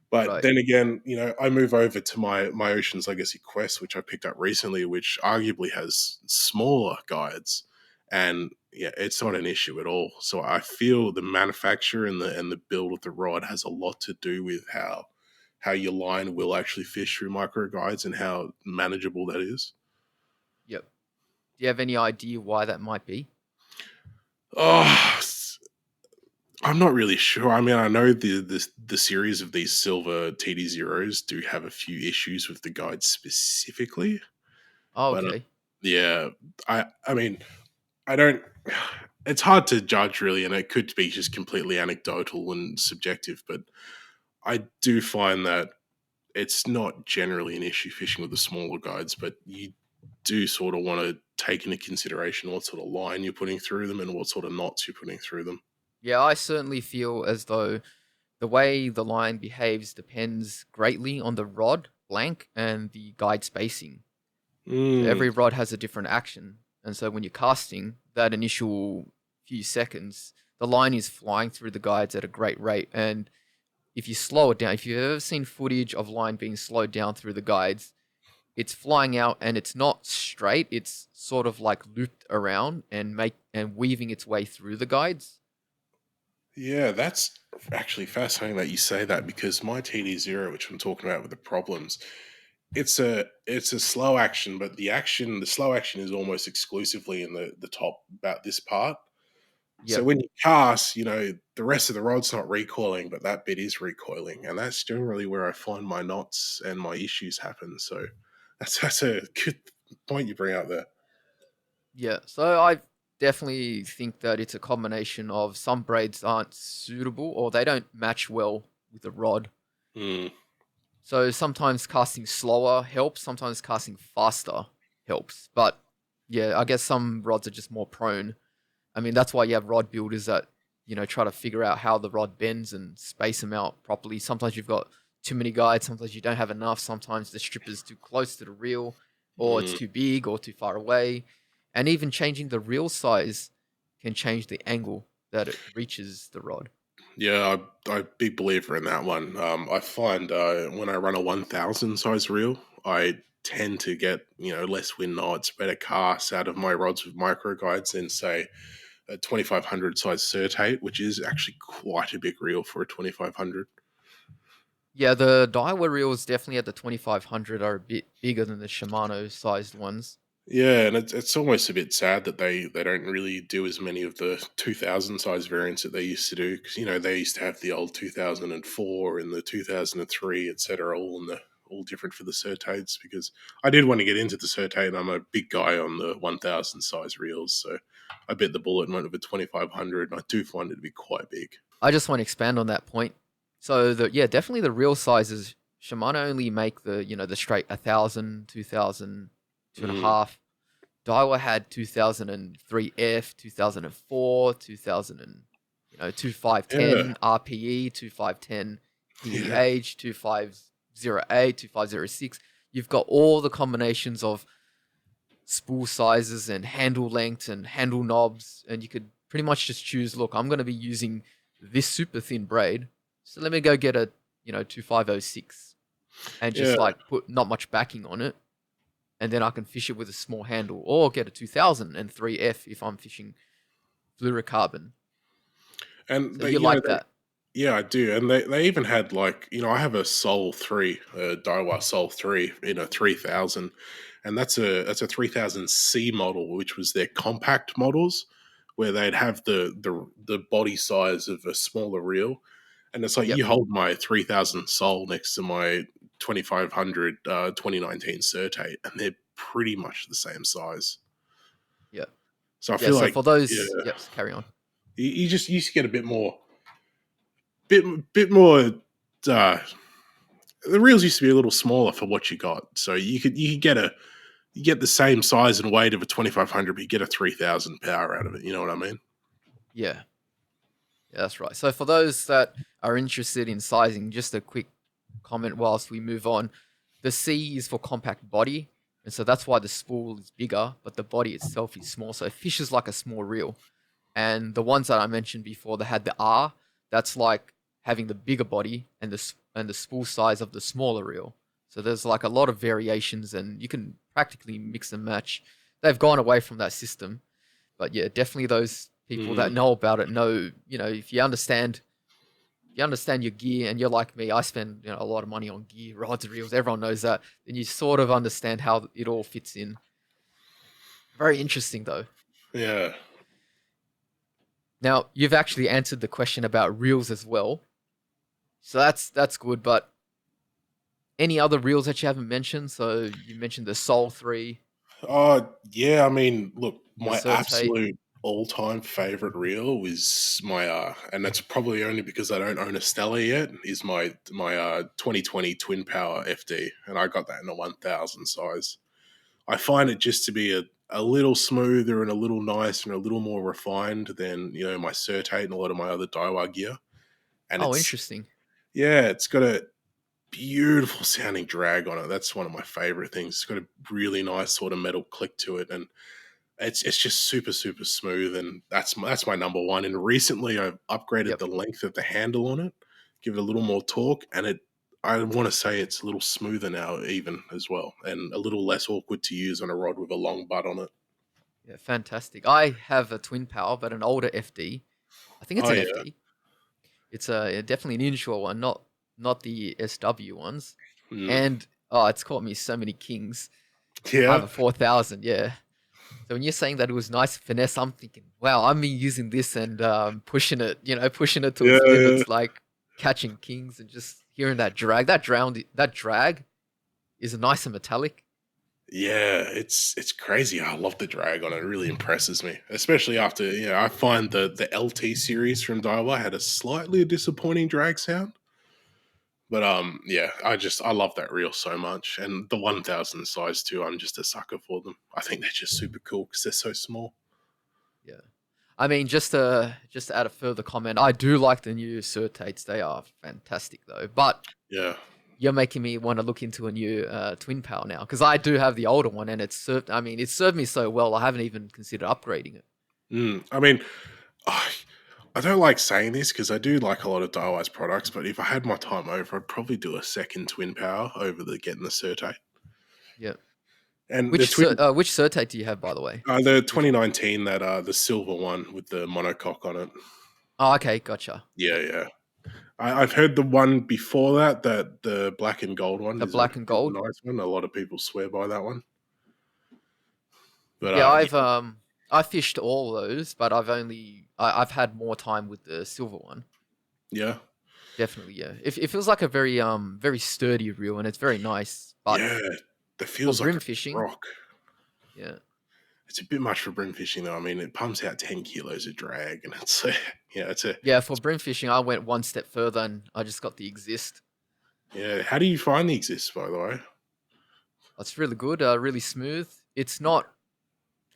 But Right. then again, I move over to my Ocean's Legacy Quest, which I picked up recently, which arguably has smaller guides, and yeah, it's not an issue at all. So I feel the manufacturer and the build of the rod has a lot to do with how your line will actually fish through micro guides and how manageable that is. Yep. Do you have any idea why that might be? Oh, I'm not really sure. I mean, I know the series of these silver TD zeros do have a few issues with the guides specifically. Oh, But okay. yeah, I mean, I don't. It's hard to judge really, and it could be just completely anecdotal and subjective. But I do find that it's not generally an issue fishing with the smaller guides, but you do sort of want to take into consideration what sort of line you're putting through them and what sort of knots you're putting through them. Yeah, I certainly feel as though the way the line behaves depends greatly on the rod blank and the guide spacing. So Mm, every rod has a different action. And so when you're casting, that initial few seconds, the line is flying through the guides at a great rate. And if you slow it down, if you've ever seen footage of line being slowed down through the guides, it's flying out and it's not straight. It's sort of like looped around and weaving its way through the guides. yeah, that's actually fascinating that you say that, because my TD0, which I'm talking about with the problems, it's a slow action, but the slow action is almost exclusively in the top about this part. So Yep. when you cast, the rest of the rod's not recoiling, but that bit is recoiling, and that's generally where I find my knots and my issues happen. So that's a good point you bring up there. Yeah, so I definitely think that it's a combination of some braids aren't suitable or they don't match well with the rod. Mm, So sometimes casting slower helps, sometimes casting faster helps. But yeah, I guess some rods are just more prone. I mean, that's why you have rod builders that, try to figure out how the rod bends and space them out properly. Sometimes you've got too many guides, sometimes you don't have enough, sometimes the stripper's too close to the reel, or it's mm. too big or too far away. And even changing the reel size can change the angle that it reaches the rod. Yeah, I'm a big believer in that one. I find when I run a 1000 size reel, I tend to get less wind knots, better casts out of my rods with micro guides than say a 2500 size Certate, which is actually quite a big reel for a 2500. Yeah, the Daiwa reels definitely at the 2500 are a bit bigger than the Shimano sized ones. Yeah, and it's almost a bit sad that they don't really do as many of the 2000 size variants that they used to do, because they used to have the old 2004 and the 2003, etc., all different for the Certates. Because I did want to get into the Certate, and I'm a big guy on the 1000 size reels, so I bit the bullet and went with a 2500, and I do find it to be quite big. I just want to expand on that point. So definitely the real sizes. Shimano only make the straight 1000, 2000, two and a Mm, half. Daiwa had 2003F, 2004, 2000 and 2510 yeah, RPE, 2510 yeah, PEH, 2508, 2506. You've got all the combinations of spool sizes and handle lengths and handle knobs, and you could pretty much just choose, look, I'm going to be using this super thin braid, so let me go get a 2506 and just yeah. like put not much backing on it, and then I can fish it with a small handle, or get a 2003F if I'm fishing fluorocarbon. And So you like that? yeah, I do. And they even had like, I have a Soul 3, a Daiwa Soul 3 in a 3000. And that's a 3000C model, which was their compact models, where they'd have the body size of a smaller reel. And it's like Yep. you hold my 3000 Soul next to my 2500 2019 Certate, and they're pretty much the same size. Yep. So I Yeah. feel So like for those, yep. Carry on. you just used to get a bit more. Uh, the reels used to be a little smaller for what you got, so you could get the same size and weight of a 2500, but you get a 3000 power out of it. You know what I mean? Yeah. Yeah, that's right. So for those that are interested in sizing, just a quick comment whilst we move on. The C is for compact body, and so that's why the spool is bigger, but the body itself is small. So it fishes like a small reel. And the ones that I mentioned before that had the R, that's like having the bigger body and the spool size of the smaller reel. So there's like a lot of variations, and you can practically mix and match. They've gone away from that system, but yeah, definitely those people that Mm, know about it know. If you understand your gear, and you're like me, I spend a lot of money on gear, rods, reels. Everyone knows that. Then you sort of understand how it all fits in. Very interesting though. yeah. Now you've actually answered the question about reels as well, so that's good. But any other reels that you haven't mentioned? So you mentioned the Soul 3, Yeah. I mean, look, the my Certate. absolute all-time favorite reel was my and that's probably only because I don't own a Stella yet. Is my 2020 Twin Power FD, and I got that in a 1000 size. I find it just to be a little smoother and a little nicer and a little more refined than my Certate and a lot of my other Daiwa gear. And Oh, interesting. it's got a beautiful sounding drag on it. That's one of my favorite things. It's got a really nice sort of metal click to it, and it's just super super smooth. And that's my number one. And recently I've upgraded Yep. the length of the handle on it, give it a little more torque, and I want to say it's a little smoother now, even as well, and a little less awkward to use on a rod with a long butt on it. Yeah, fantastic. I have a Twin Power, but an older FD. I think it's Oh an yeah, FD. It's definitely an inshore one, not the SW ones. mm. And oh, it's caught me so many kings. I have Yeah, a 4000, yeah. So when you're saying that it was nice finesse, I'm thinking, wow, I'm using this and pushing it to its yeah, limits, like catching kings and just hearing that drag. That drag is nice and metallic. yeah. It's crazy. I love the drag on it. It really impresses me, especially after I find the LT series from Daiwa had a slightly disappointing drag sound. But yeah, I love that reel so much, and the 1000 size too. I'm just a sucker for them. I think they're just super cool because they're so small. Yeah. I mean, just to add a further comment, I do like the new Certates. They are fantastic though. But Yeah. you're making me want to look into a new Twin Power now, because I do have the older one and it's served. I mean, it served me so well. I haven't even considered upgrading it. I mean, I, I don't like saying this because I do like a lot of Dialwise products, but if I had my time over, I'd probably do a second twin power over the getting the Certate. Yeah. And the twin, Which Certate do you have, by the way? the Which one? 2019, that the silver one with the monocoque on it. Oh, okay, gotcha. Yeah, yeah. I've heard the one before that, that the black and gold one The is a black and gold. nice one. A lot of people swear by that one. But Yeah, I fished all those, but I've had more time with the silver one. yeah, Definitely, yeah. It feels like a very sturdy reel, and it's very nice. But yeah, that for feels like brim a fishing, rock. yeah, It's a bit much for brim fishing, though. I mean, it pumps out 10 kilos of drag, and it's yeah, it's a yeah. For brim fishing, I went one step further, and I just got the Exist. yeah. How do you find the Exist, by the way? It's really good, really smooth. It's not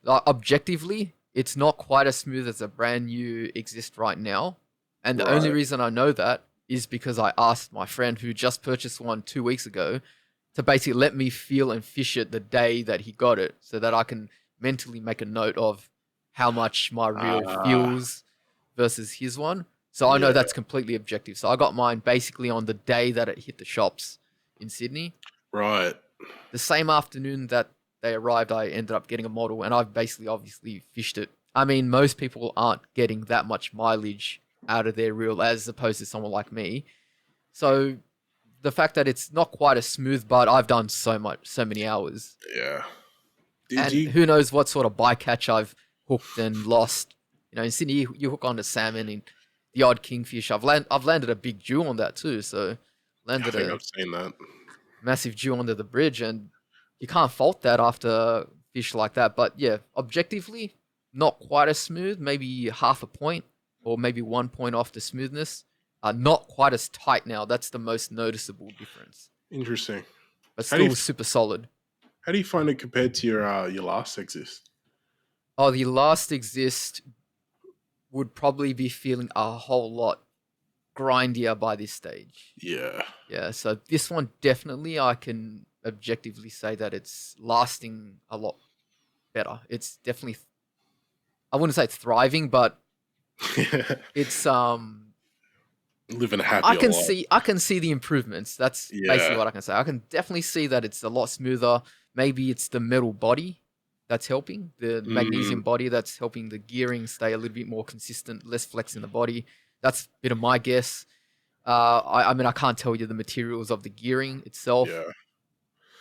objectively, it's not quite as smooth as a brand new Exist right now. And the only Right. reason I know that is because I asked my friend who just purchased one 2 weeks ago to basically let me feel and fish it the day that he got it so that I can mentally make a note of how much my reel Ah, feels versus his one. So I know yeah, that's completely objective. So I got mine basically on the day that it hit the shops in Sydney. right. The same afternoon that they arrived, I ended up getting a model, and I've basically obviously fished it. I mean, most people aren't getting that much mileage out of their reel as opposed to someone like me. So the fact that it's not quite as smooth, but I've done so many hours, Yeah. Did and you? who knows what sort of bycatch I've hooked and lost. You know, in Sydney, you hook onto salmon and the odd kingfish. I've landed a big Jew on that too. So I landed think a I've seen that. massive Jew under the bridge, and you can't fault that after fish like that. But yeah, objectively, not quite as smooth. Maybe half a point, or maybe 1 point off the smoothness. Not quite as tight now. That's the most noticeable difference, Interesting. but How do you still super solid. how do you find it compared to your last Exist? Oh, the last Exist would probably be feeling a whole lot grindier by this stage. Yeah. Yeah, so this one definitely I can objectively say that it's lasting a lot better. It's definitely, I wouldn't say it's thriving, but it's Living a I happier can life. see the improvements. That's basically Yeah. what I can say. I can definitely see that it's a lot smoother. Maybe it's the metal body that's helping, the Mm, magnesium body that's helping the gearing stay a little bit more consistent, less flex in the body. That's a bit of my guess. I mean, I can't tell you the materials of the gearing itself, yeah.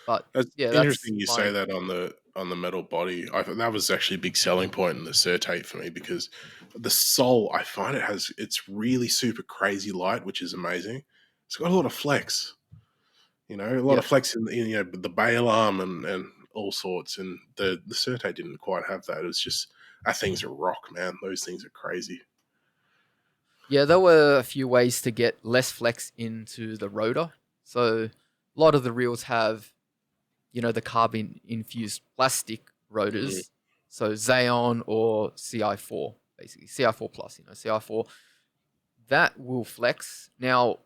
but That's yeah, that's interesting you say my that on the metal body. I thought that was actually a big selling point in the Certate for me because the sole, I find it's really super crazy light, which is amazing. It's got a lot of flex, a lot yeah. of flex in the bail arm and all sorts. And the Certate didn't quite have that. It was just that thing's a rock, man. Those things are crazy. Yeah, there were a few ways to get less flex into the rotor. So a lot of the reels have, the carbon infused plastic Mm, rotors. So Xeon or CI4, basically CI4 plus, CI4 that will flex. Now,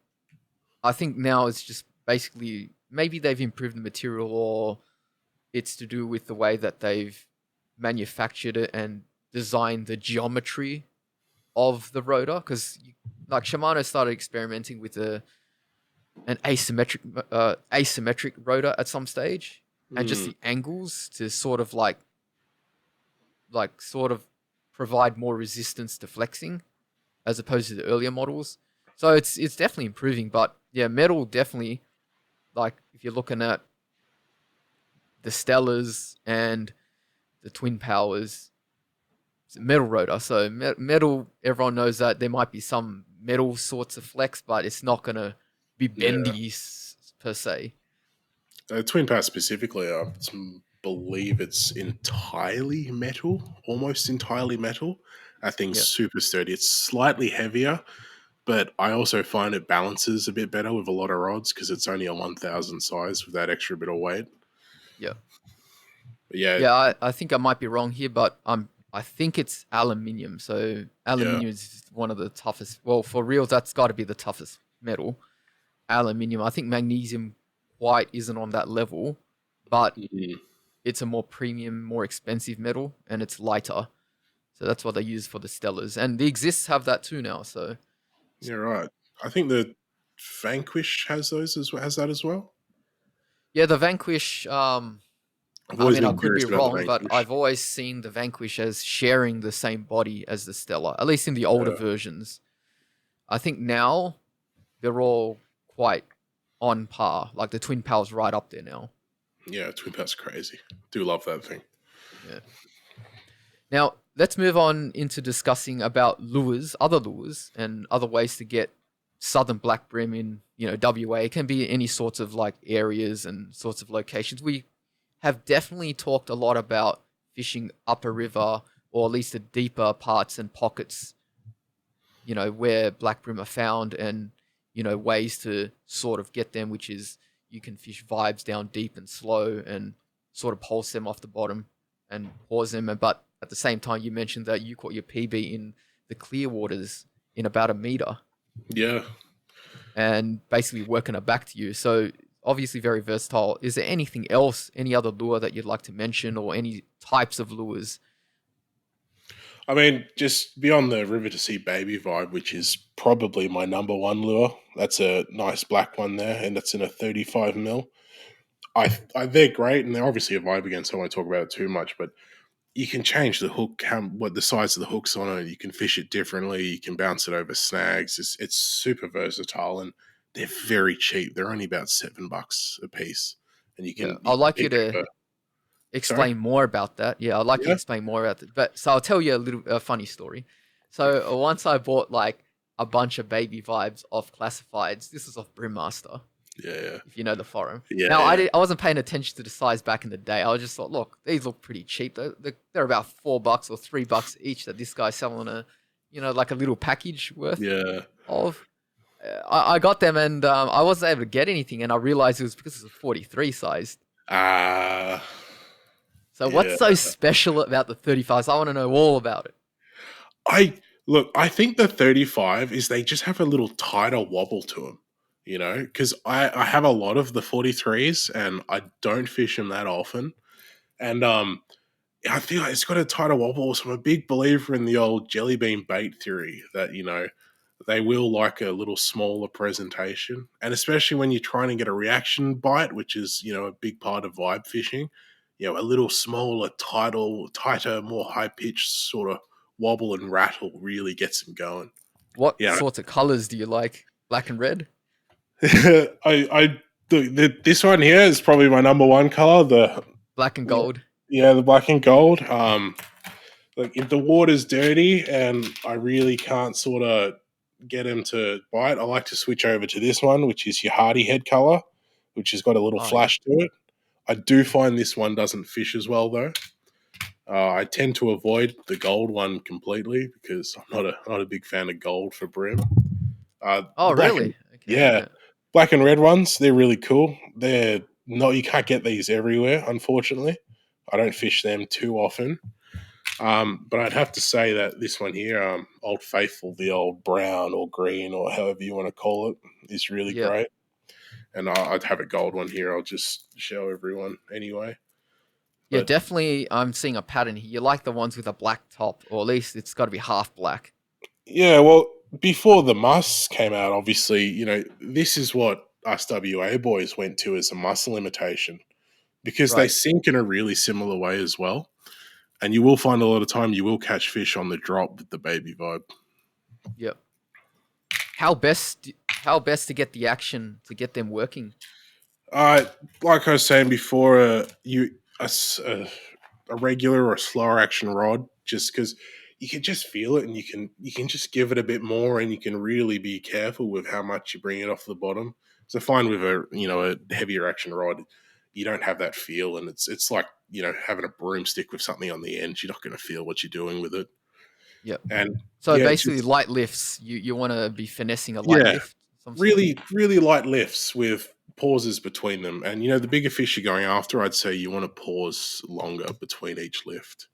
I think now it's just basically maybe they've improved the material, or it's to do with the way that they've manufactured it and designed the geometry of the rotor. Because like Shimano started experimenting with an asymmetric rotor at some stage, and just mm, the angles to sort of sort of provide more resistance to flexing as opposed to the earlier models. So it's definitely improving, but yeah, metal definitely, like if you're looking at the Stellars and the Twin Powers, it's a metal rotor. So metal, everyone knows that there might be some metal sorts of flex, but it's not gonna be yeah. bendy per se. Twin Pass specifically, believe it's entirely metal, almost entirely metal. That thing's Yeah, super sturdy. It's slightly heavier, but I also find it balances a bit better with a lot of rods because it's only a 1000 size with that extra bit of weight. yeah. But yeah, Yeah, I think I might be wrong here, but I think it's aluminium. So yeah, aluminium is one of the toughest. Well, for reals, that's got to be the toughest metal. Aluminium. I think magnesium quite isn't on that level, but mm, it's a more premium, more expensive metal, and it's lighter. So that's what they use for the Stellars, and the Exists have that too now. So Yeah, right. I think the Vanquish has those as well, has that as well. yeah, the Vanquish. I've I always mean, I been could be curious about the wrong, but Vanquish. I've always seen the Vanquish as sharing the same body as the Stellar, at least in the older Yeah, versions. I think now they're all quite on par. Like the Twin Powers right up there now. yeah, Twin Pass crazy. Do love that thing. Yeah. Now let's move on into discussing about lures, other lures, and other ways to get southern black brim in WA. It can be any sorts of like areas and sorts of locations. We have definitely talked a lot about fishing upper river or at least the deeper parts and pockets, where black brim are found and, ways to sort of get them, which is you can fish vibes down deep and slow and sort of pulse them off the bottom and pause them. But at the same time, you mentioned that you caught your PB in the clear waters in about a meter Yeah. and basically working it back to you. So obviously very versatile. Is there anything else, any other lure that you'd like to mention or any types of lures? I mean, just beyond the River to Sea Baby vibe, which is probably my number one lure. That's a nice black one there, and that's in a 35 mil. They're great, and they're obviously a vibe again, so I won't talk about it too much. But you can change the hook, what the size of the hooks on it. You can fish it differently. You can bounce it over snags. It's super versatile, and they're very cheap. They're only about $7 a piece, and you Yeah, can I'd you can like you pick to up a sorry. explain more about that. Yeah, I'd like you to Yeah, explain more about it. But so I'll tell you a funny story. So once I bought like a bunch of baby vibes off classifieds. This is off Brewmaster, yeah, if you know the forum. yeah, Now yeah, I wasn't paying attention to the size back in the day. I just thought, look, these look pretty cheap. They're about $4 or $3 each that this guy's selling like a little package worth yeah. of. I got them and I wasn't able to get anything, and I realized it was because it's a 43 size. Ah, So what's yeah. so special about the 35s? I want to know all about it. I look. I think the 35 is they just have a little tighter wobble to them. Because I have a lot of the 43s and I don't fish them that often, and I feel like it's got a tighter wobble. So I'm a big believer in the old jelly bean bait theory that they will like a little smaller presentation, and especially when you're trying to get a reaction bite, which is a big part of vibe fishing. A little smaller, tighter, more high pitched sort of wobble and rattle really gets them going. What Yeah, sorts of colors do you like? Black and red? this one here is probably my number one color. Black and gold? The black and gold. Like if the water's dirty and I really can't sort of get him to bite, I like to switch over to this one, which is your hardy head color, which has got a little Oh, yeah. flash to it. I do find this one doesn't fish as well though. I tend to avoid the gold one completely because I'm not a big fan of gold for brim. Oh, The black and really? Okay, yeah, yeah. black and red ones, they're really cool. They're not You can't get these everywhere, unfortunately. I don't fish them too often. But I'd have to say that this one here, Old Faithful, the old brown or green or however you want to call it, is really Yep. great. And I'd have a gold one here. I'll just show everyone anyway. Yeah, But definitely I'm seeing a pattern here. You like the ones with a black top, or at least it's got to be half black. yeah, well, before the muss came out, obviously, this is what us WA boys went to as a muscle imitation because they Right. sink in a really similar way as well. And you will find a lot of time you will catch fish on the drop with the baby vibe. Yep. How best to get the action to get them working? Uh, like I was saying before, a regular or a slower action rod, just because you can just feel it, and you can just give it a bit more, and you can really be careful with how much you bring it off the bottom. So find with a heavier action rod, you don't have that feel, and it's like having a broomstick with something on the end. You're not going to feel what you're doing with it, Yep. and So yeah, basically just light lifts. You want to be finessing a light yeah, lift of some sort? really, really light lifts with pauses between them. And the bigger fish you're going after, I'd say you want to pause longer between each lift.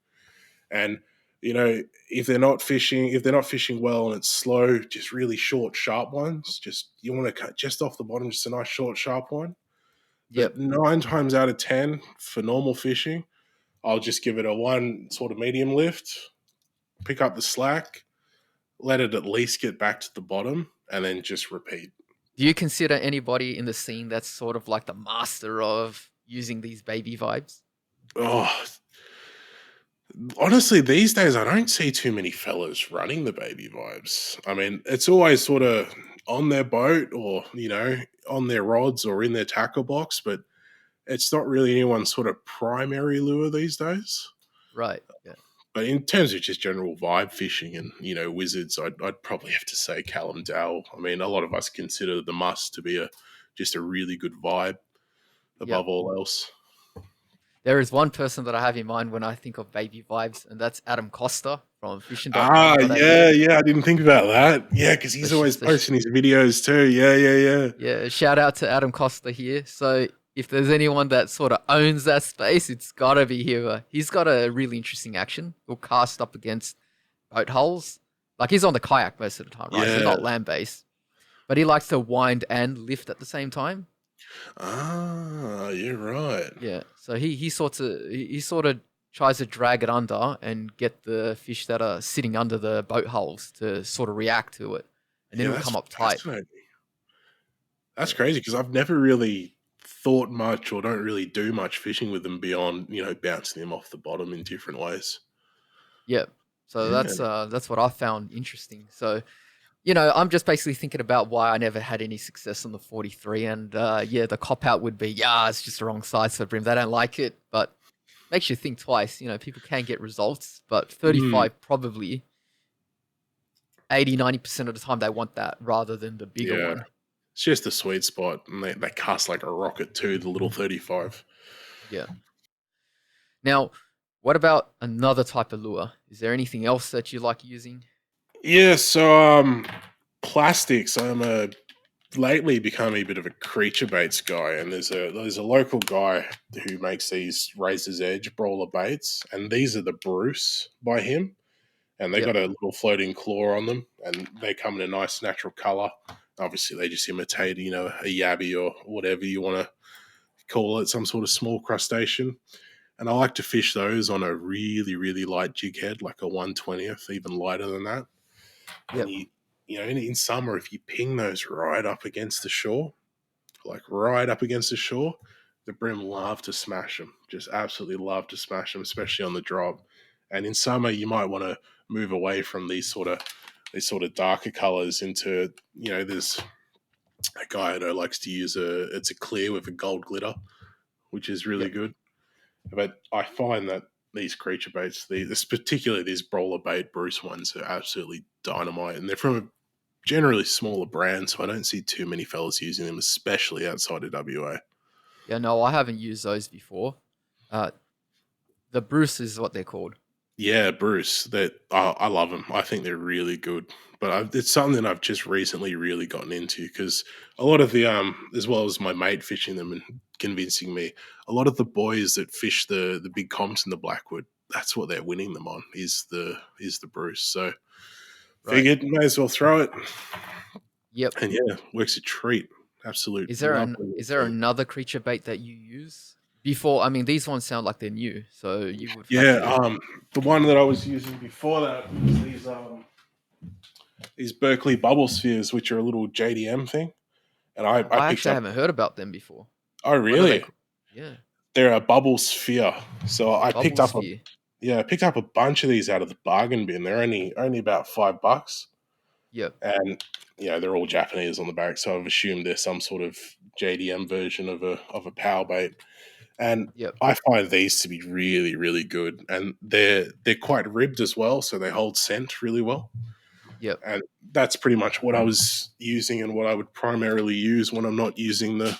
And if they're not fishing well and it's slow, just really short, sharp ones. Just you want to cut just off the bottom, just a nice short, sharp one. But Yep. 9 times out of 10 for normal fishing, I'll just give it a one sort of medium lift, pick up the slack, let it at least get back to the bottom, and then just repeat. Do you consider anybody in the scene that's sort of like the master of using these baby vibes? Oh, honestly, these days I don't see too many fellas running the baby vibes. I mean, it's always sort of on their boat or, on their rods or in their tackle box, but it's not really anyone's sort of primary lure these days. Right. Yeah. But in terms of just general vibe fishing and, wizards, I'd probably have to say Callum Dowell. I mean, a lot of us consider the must to be just a really good vibe Yep. above all else. There is one person that I have in mind when I think of baby vibes, and that's Adam Costa from Yeah, fishing.com.au. yeah. I didn't think about that. Yeah, because So, he's sh- always so sh- posting his videos too. Yeah, yeah, yeah. yeah, shout out to Adam Costa here. So if there's anyone that sort of owns that space, it's gotta be here. He's got a really interesting action. He'll cast up against boat hulls. Like he's on the kayak most of the time, right? So Yeah. not land based. But he likes to wind and lift at the same time. You're right. Yeah. So he sort of tries to drag it under and get the fish that are sitting under the boat hulls to sort of react to it, and then Yeah, it'll that's come up tight. fascinating. That's Yeah. crazy because I've never really thought much or don't really do much fishing with them beyond, bouncing them off the bottom in different ways. Yeah. So Yeah. that's what I found interesting. So I'm just basically thinking about why I never had any success on the 43, and yeah, the cop out would be, yeah, it's just the wrong size for Brim. They don't like it, but makes you think twice. People can get results, but Mm, 35 probably 80-90% of the time they want that rather than the bigger yeah. one. It's just a sweet spot. And they cast like a rocket too, the little 35. Yeah. Now, what about another type of lure? Is there anything else that you like using? Yeah, so plastics. I'm lately become a bit of a creature baits guy, and there's a local guy who makes these razor's edge brawler baits, and these are the Bruce by him, and they Yep. got a little floating claw on them, and they come in a nice natural color. Obviously, they just imitate, a yabby or whatever you want to call it, some sort of small crustacean. And I like to fish those on a really, really light jig head, like a 1/20th, even lighter than that. And Yep. in summer, if you ping those right up against the shore, like right up against the shore, the Brim love to smash them. Just absolutely love to smash them, especially on the drop. And in summer, you might want to move away from these sort of darker colors into, there's a guy I know likes to use it's a clear with a gold glitter, which is really Yep. good. But I find that these creature baits, particularly these brawler bait Bruce ones, are absolutely dynamite, and they're from a generally smaller brand, so I don't see too many fellas using them, especially outside of WA. Yeah, no, I haven't used those before. Uh, the Bruce is what they're called. Yeah, Bruce, that I love them. I think they're really good. But it's something that I've just recently really gotten into because a lot of the as well as my mate fishing them and convincing me, a lot of the boys that fish the big comps in the Blackwood, that's what they're winning them on is the Bruce. So Right. figured may as well throw it, Yep. and yeah, works a treat. Absolute lovely little Is there thing. another creature bait that you use before? I mean, these ones sound like they're new, so you would have Yeah, to. the one that I was using before that was these Berkeley bubble spheres, which are a little JDM thing. And I I picked actually up. haven't heard about them before. Oh, What are they really? called? Yeah, They're a bubble sphere. So I picked bubble up a sphere. yeah, I picked up a bunch of these out of the bargain bin. They're only about $5, Yep. and they're all Japanese on the back. So I've assumed they're some sort of JDM version of a power bait. And Yep. I find these to be really, really good, and they're quite ribbed as well, so they hold scent really well. Yep. And that's pretty much what I was using and what I would primarily use when I'm not using the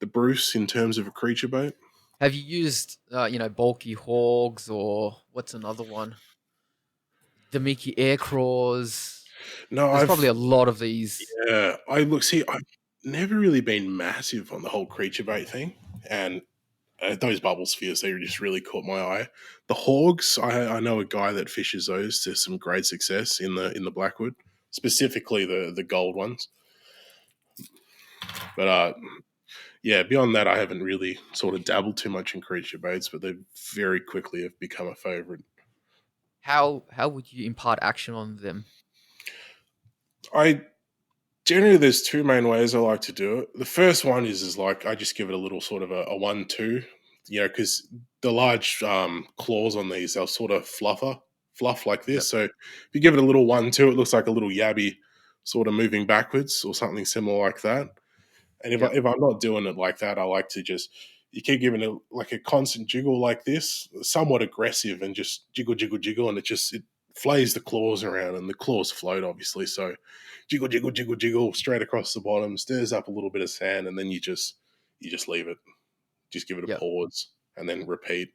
Bruce in terms of a creature bait. Have you used, bulky hogs or what's another one? Demiki air craws. No, There's probably a lot of these. I've never really been massive on the whole creature bait thing, and those bubble spheres they just really caught my eye. The hogs, I know a guy that fishes those to some great success in the Blackwood, specifically the gold ones. But yeah, beyond that, I haven't really sort of dabbled too much in creature baits, but they very quickly have become a favorite. How would you impart action on them? I generally there's two main ways I like to do it. The first one is like I just give it a little sort of a 1-2, because the large claws on these are sort of fluff like Yep. this. So if you give it a little 1-2, it looks like a little yabby sort of moving backwards or something similar like that. And Yep. if I'm not doing it like that, I like to just you keep giving it like a constant jiggle like this, somewhat aggressive, and just jiggle, jiggle, jiggle, and it flays the claws around, and the claws float obviously. So jiggle, jiggle, jiggle, jiggle straight across the bottom, stirs up a little bit of sand, and then you just leave it, just give it a Yep. pause, and then repeat.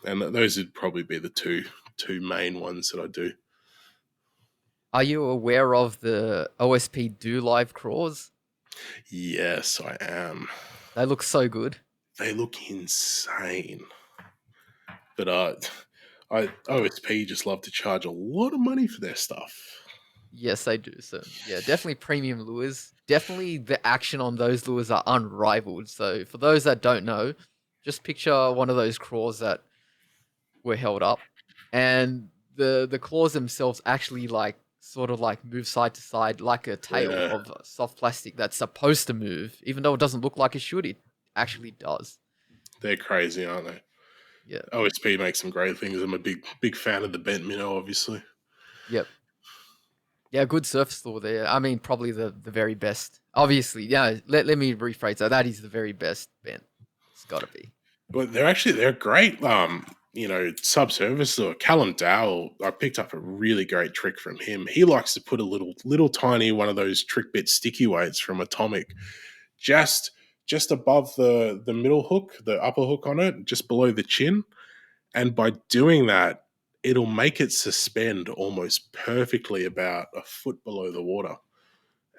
And those would probably be the two main ones that I do. Are you aware of the OSP Do Live crawls? Yes, I am. They look so good. They look insane. But OSP just love to charge a lot of money for their stuff. Yes, they do. So yeah, definitely premium lures. Definitely the action on those lures are unrivaled. So for those that don't know, just picture one of those claws that were held up, and the claws themselves actually like sort of like move side to side like a tail Yeah, of soft plastic that's supposed to move, even though it doesn't look like it should. It actually does. they're crazy, aren't they? Yeah. OSP makes some great things. I'm a big fan of the bent minnow, obviously. Yep. Yeah, good surface lure there. I mean, probably the very best. Obviously, yeah. Let me rephrase that. That is the very best bent. It's got to be. But they're great. Subsurface or Callum Dowell. I picked up a really great trick from him. He likes to put a little tiny one of those trick bit sticky weights from Atomic just just above the middle hook, the upper hook on it, just below the chin. And by doing that, it'll make it suspend almost perfectly about a foot below the water.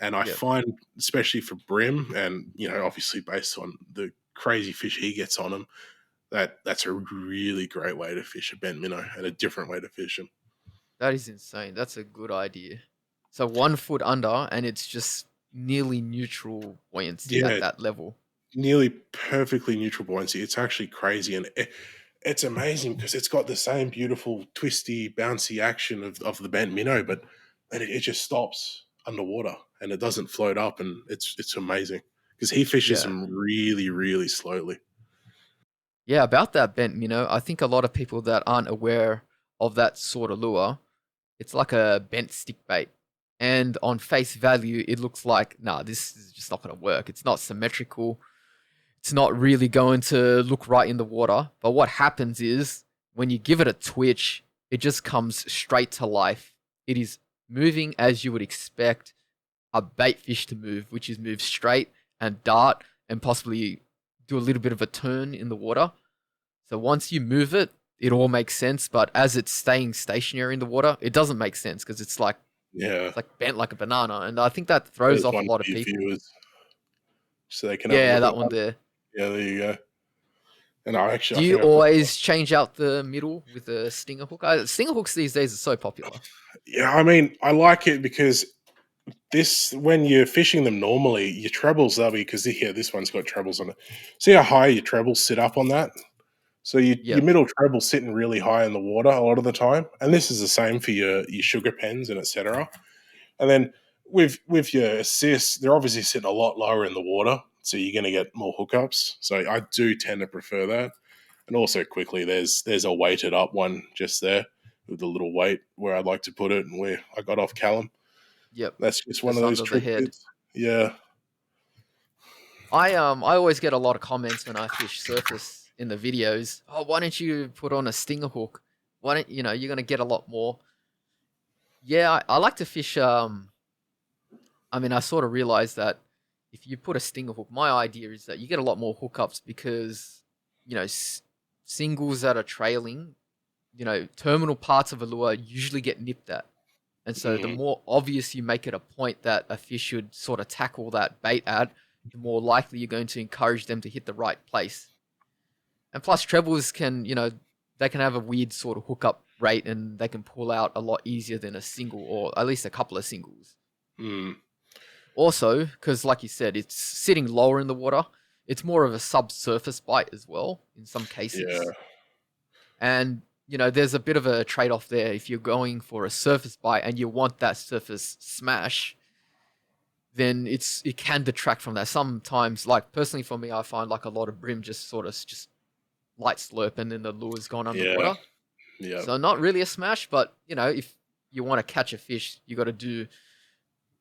And I Yep. find, especially for Bream, and obviously based on the crazy fish he gets on him, that's a really great way to fish a bent minnow and a different way to fish them. That is insane. That's a good idea. So 1 foot under, and it's just nearly neutral buoyancy at Yeah, that level. nearly perfectly neutral buoyancy. It's actually crazy, and it's amazing because it's got the same beautiful twisty, bouncy action of the bent minnow, but it just stops underwater and it doesn't float up, and it's amazing because he fishes Yeah. them really, really slowly. Yeah, about that bent minnow, I think a lot of people that aren't aware of that sort of lure, it's like a bent stick bait. And on face value, it looks like, nah, this is just not going to work. It's not symmetrical. It's not really going to look right in the water. But what happens is when you give it a twitch, it just comes straight to life. It is moving as you would expect a bait fish to move, which is move straight and dart and possibly do a little bit of a turn in the water. So once you move it, it all makes sense. But as it's staying stationary in the water, it doesn't make sense because Yeah, it's like bent like a banana, and I think that throws there's off a one lot for of your people. viewers so they can have a Yeah, look at that one that. there. Yeah, there you go. And I Do actually, I you think I've got. always change out the middle with a stinger hook? Stinger hooks these days are so popular. Yeah, I mean, I like it because this when you're fishing them normally, your trebles they'll be because here this one's got trebles on it. See how high your trebles sit up on that? So your Yep, middle treble's sitting really high in the water a lot of the time, and this is the same for your sugar pens and etc. And then with your assists, they're obviously sitting a lot lower in the water, so you're going to get more hookups. So I do tend to prefer that. And also quickly, there's a weighted up one just there with the little weight where I'd like to put it and where I got off Callum. yep, That's just one of just those under the trick head. bits. Yeah, I always get a lot of comments when I fish surface in the videos. Oh, why don't you put on a stinger hook? Why don't you're gonna get a lot more. Yeah, I like to fish. I mean, I sort of realized that if you put a stinger hook, my idea is that you get a lot more hookups because you know singles that are trailing, terminal parts of a lure usually get nipped at. And so the hmm more obvious you make it a point that a fish should sort of tackle that bait at, the more likely you're going to encourage them to hit the right place. And plus trebles can, they can have a weird sort of hookup rate and they can pull out a lot easier than a single or at least a couple of singles. mm, Also, because like you said, it's sitting lower in the water, it's more of a subsurface bite as well in some yeah, cases. And there's a bit of a trade-off there. If you're going for a surface bite and you want that surface smash, then it can detract from that. Sometimes, like personally for me, I find like a lot of brim just sort of just light slurp and then the lure's gone Yeah. underwater. Yeah. So not really a smash, but if you want to catch a fish, you got to do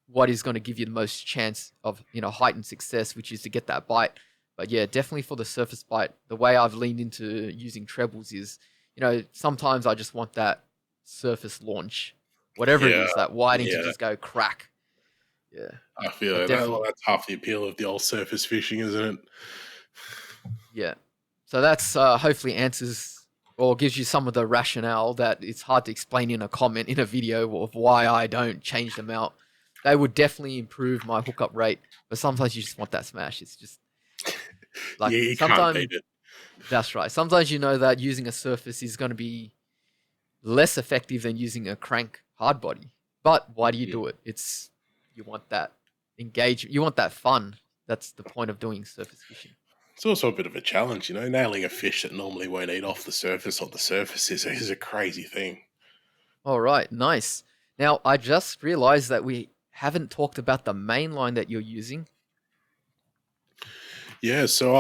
what is going to give you the most chance of heightened success, which is to get that bite. But yeah, definitely for the surface bite, the way I've leaned into using trebles is, sometimes I just want that surface launch, whatever it Yeah. is, that whiting to Yeah. just go crack. Yeah, I feel but it. definitely, That's half the appeal of the old surface fishing, isn't it? yeah. So that's hopefully answers or gives you some of the rationale that it's hard to explain in a comment in a video of why I don't change them out. They would definitely improve my hookup rate, but sometimes you just want that smash. It's just like Yeah, you can't sometimes beat it. that's right. Sometimes that using a surface is going to be less effective than using a crank hard body. But why do you Mm. do it? You want that engagement, you want that fun. That's the point of doing surface fishing. It's also a bit of a challenge, nailing a fish that normally won't eat off the surface is a crazy thing. All right, nice. Now, I just realized that we haven't talked about the main line that you're using. Yeah, so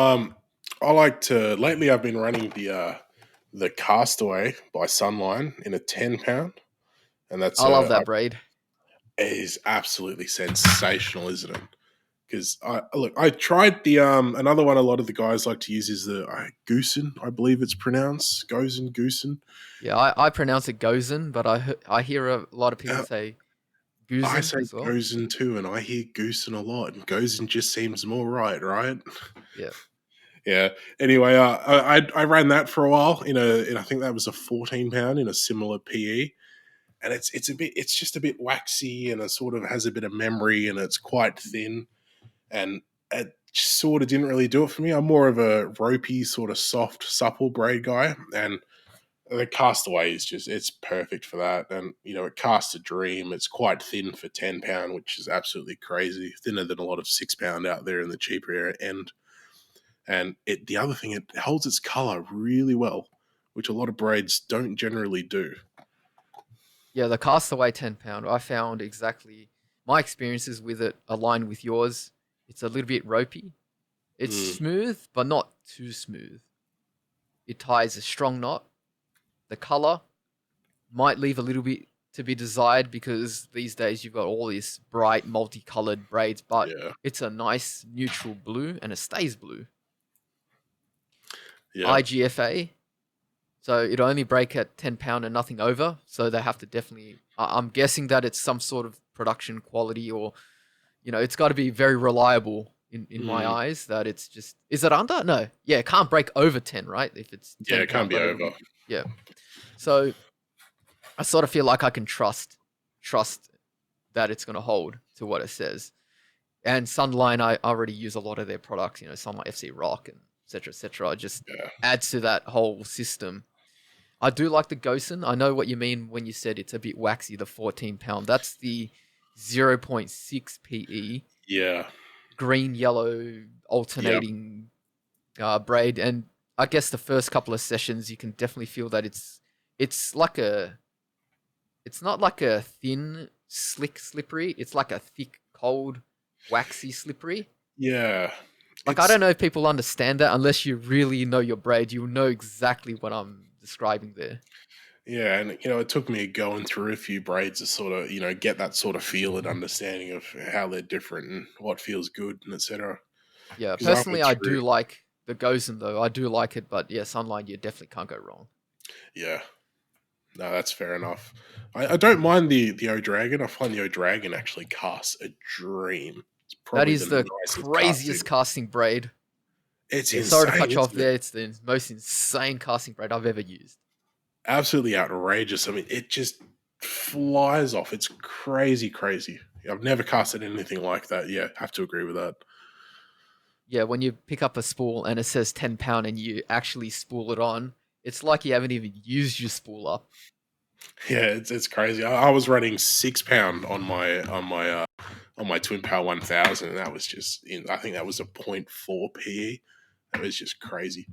I like to lately I've been running the Castaway by Sunline in a 10 pound, and that's I love that braid. it is absolutely sensational, isn't it? Because I tried the another one a lot of the guys like to use is the Goosen, I believe it's pronounced Goosen. Yeah, I pronounce it Gozen, but I hear a lot of people Uh, say I Goosen say as well. Goosen too, and I hear Goosen a lot, and Goosen just seems more right? Yeah. Yeah. Anyway, I ran that for a while in I think that was a 14 pound in a similar PE, and it's just a bit waxy, and it sort of has a bit of memory, and it's quite thin, and it sort of didn't really do it for me. I'm more of a ropey, sort of soft, supple braid guy, and the Castaway is it's perfect for that. And it casts a Dream. It's quite thin for 10 pound, which is absolutely crazy, thinner than a lot of 6 pound out there in the cheaper end. And the other thing, it holds its color really well, which a lot of braids don't generally do. Yeah, the Castaway 10 pound, I found exactly my experiences with it aligned with yours. It's a little bit ropey. It's Mm, smooth, but not too smooth. It ties a strong knot. The color might leave a little bit to be desired because these days you've got all these bright, multicolored braids, but yeah, it's a nice neutral blue and it stays blue. yeah, IGFA, so it'll only break at 10 pound and nothing over. So they have to definitely, I'm guessing that it's some sort of production quality or, it's got to be very reliable in my mm, eyes that it's just, is it under? No. Yeah, it can't break over 10, right? If it's yeah. 10 It can't pound, be but it'll over. be, yeah. So I sort of feel like I can trust that it's going to hold to what it says. And Sunline, I already use a lot of their products, Sunlight FC Rock and et cetera. It just Yeah, adds to that whole system. I do like the Gosen. I know what you mean when you said it's a bit waxy, the 14 pound. That's the 0.6 PE, yeah, green, yellow, yeah, alternating braid. And I guess the first couple of sessions, you can definitely feel that it's like it's not like a thin, slick, slippery. It's like a thick, cold, waxy, slippery. yeah. Like, I It's don't know if people understand that unless you really know your braid. You'll know exactly what I'm describing there. Yeah, and it took me going through a few braids to sort of get that sort of feel and understanding of how they're different and what feels good and etc. Yeah, Because I personally, went I through, do like the Gozen, though. I do like it, but yeah, Sunline, you definitely can't go wrong. yeah, no, that's fair enough. I don't mind the O Dragon. I find the O Dragon actually casts a dream. It's That probably is the the nicest craziest casting. casting braid. It's Yeah, sorry to insane, cut you off isn't it? there. It's the most insane casting braid I've ever used. Absolutely outrageous. I mean, it just flies off. It's crazy, crazy. I've never casted anything like that. Yeah, have to agree with that. Yeah, when you pick up a spool and it says 10 pound and you actually spool it on, it's like you haven't even used your spool up. Yeah, it's crazy. I was running 6 pound on my Twin Power 1000, and that was just I think that was a point 0.4 PE. That was just crazy.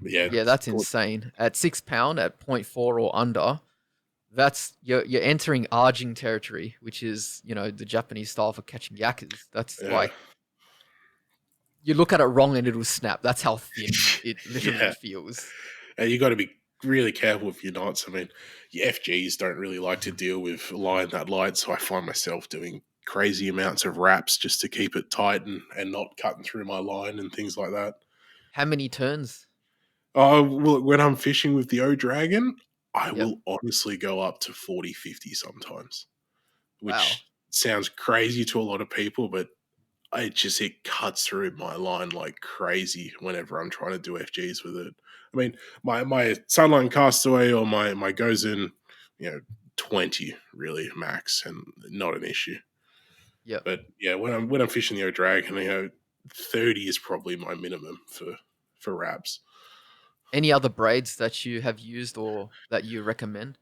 Yeah, Yeah, that's good. insane. At £6 at point 0.4 or under, that's you're entering arging territory, which is, the Japanese style for catching yakkers. That's Yeah, like you look at it wrong and it'll snap. That's how thin it literally yeah. feels. You got to be really careful with your knots. I mean, your FGs don't really like to deal with a line that light, so I find myself doing crazy amounts of wraps just to keep it tight and not cutting through my line and things like that. How many turns? Oh, well, when I'm fishing with the O Dragon, I Yep. will honestly go up to 40, 50 sometimes, Wow. which sounds crazy to a lot of people, but it cuts through my line like crazy whenever I'm trying to do FGs with it. I mean, my Sunline Castaway or my goes in, you know, 20 really max and not an issue. Yep. But yeah, when I'm fishing the O Dragon, 30 is probably my minimum for wraps. Any other braids that you have used or that you recommend?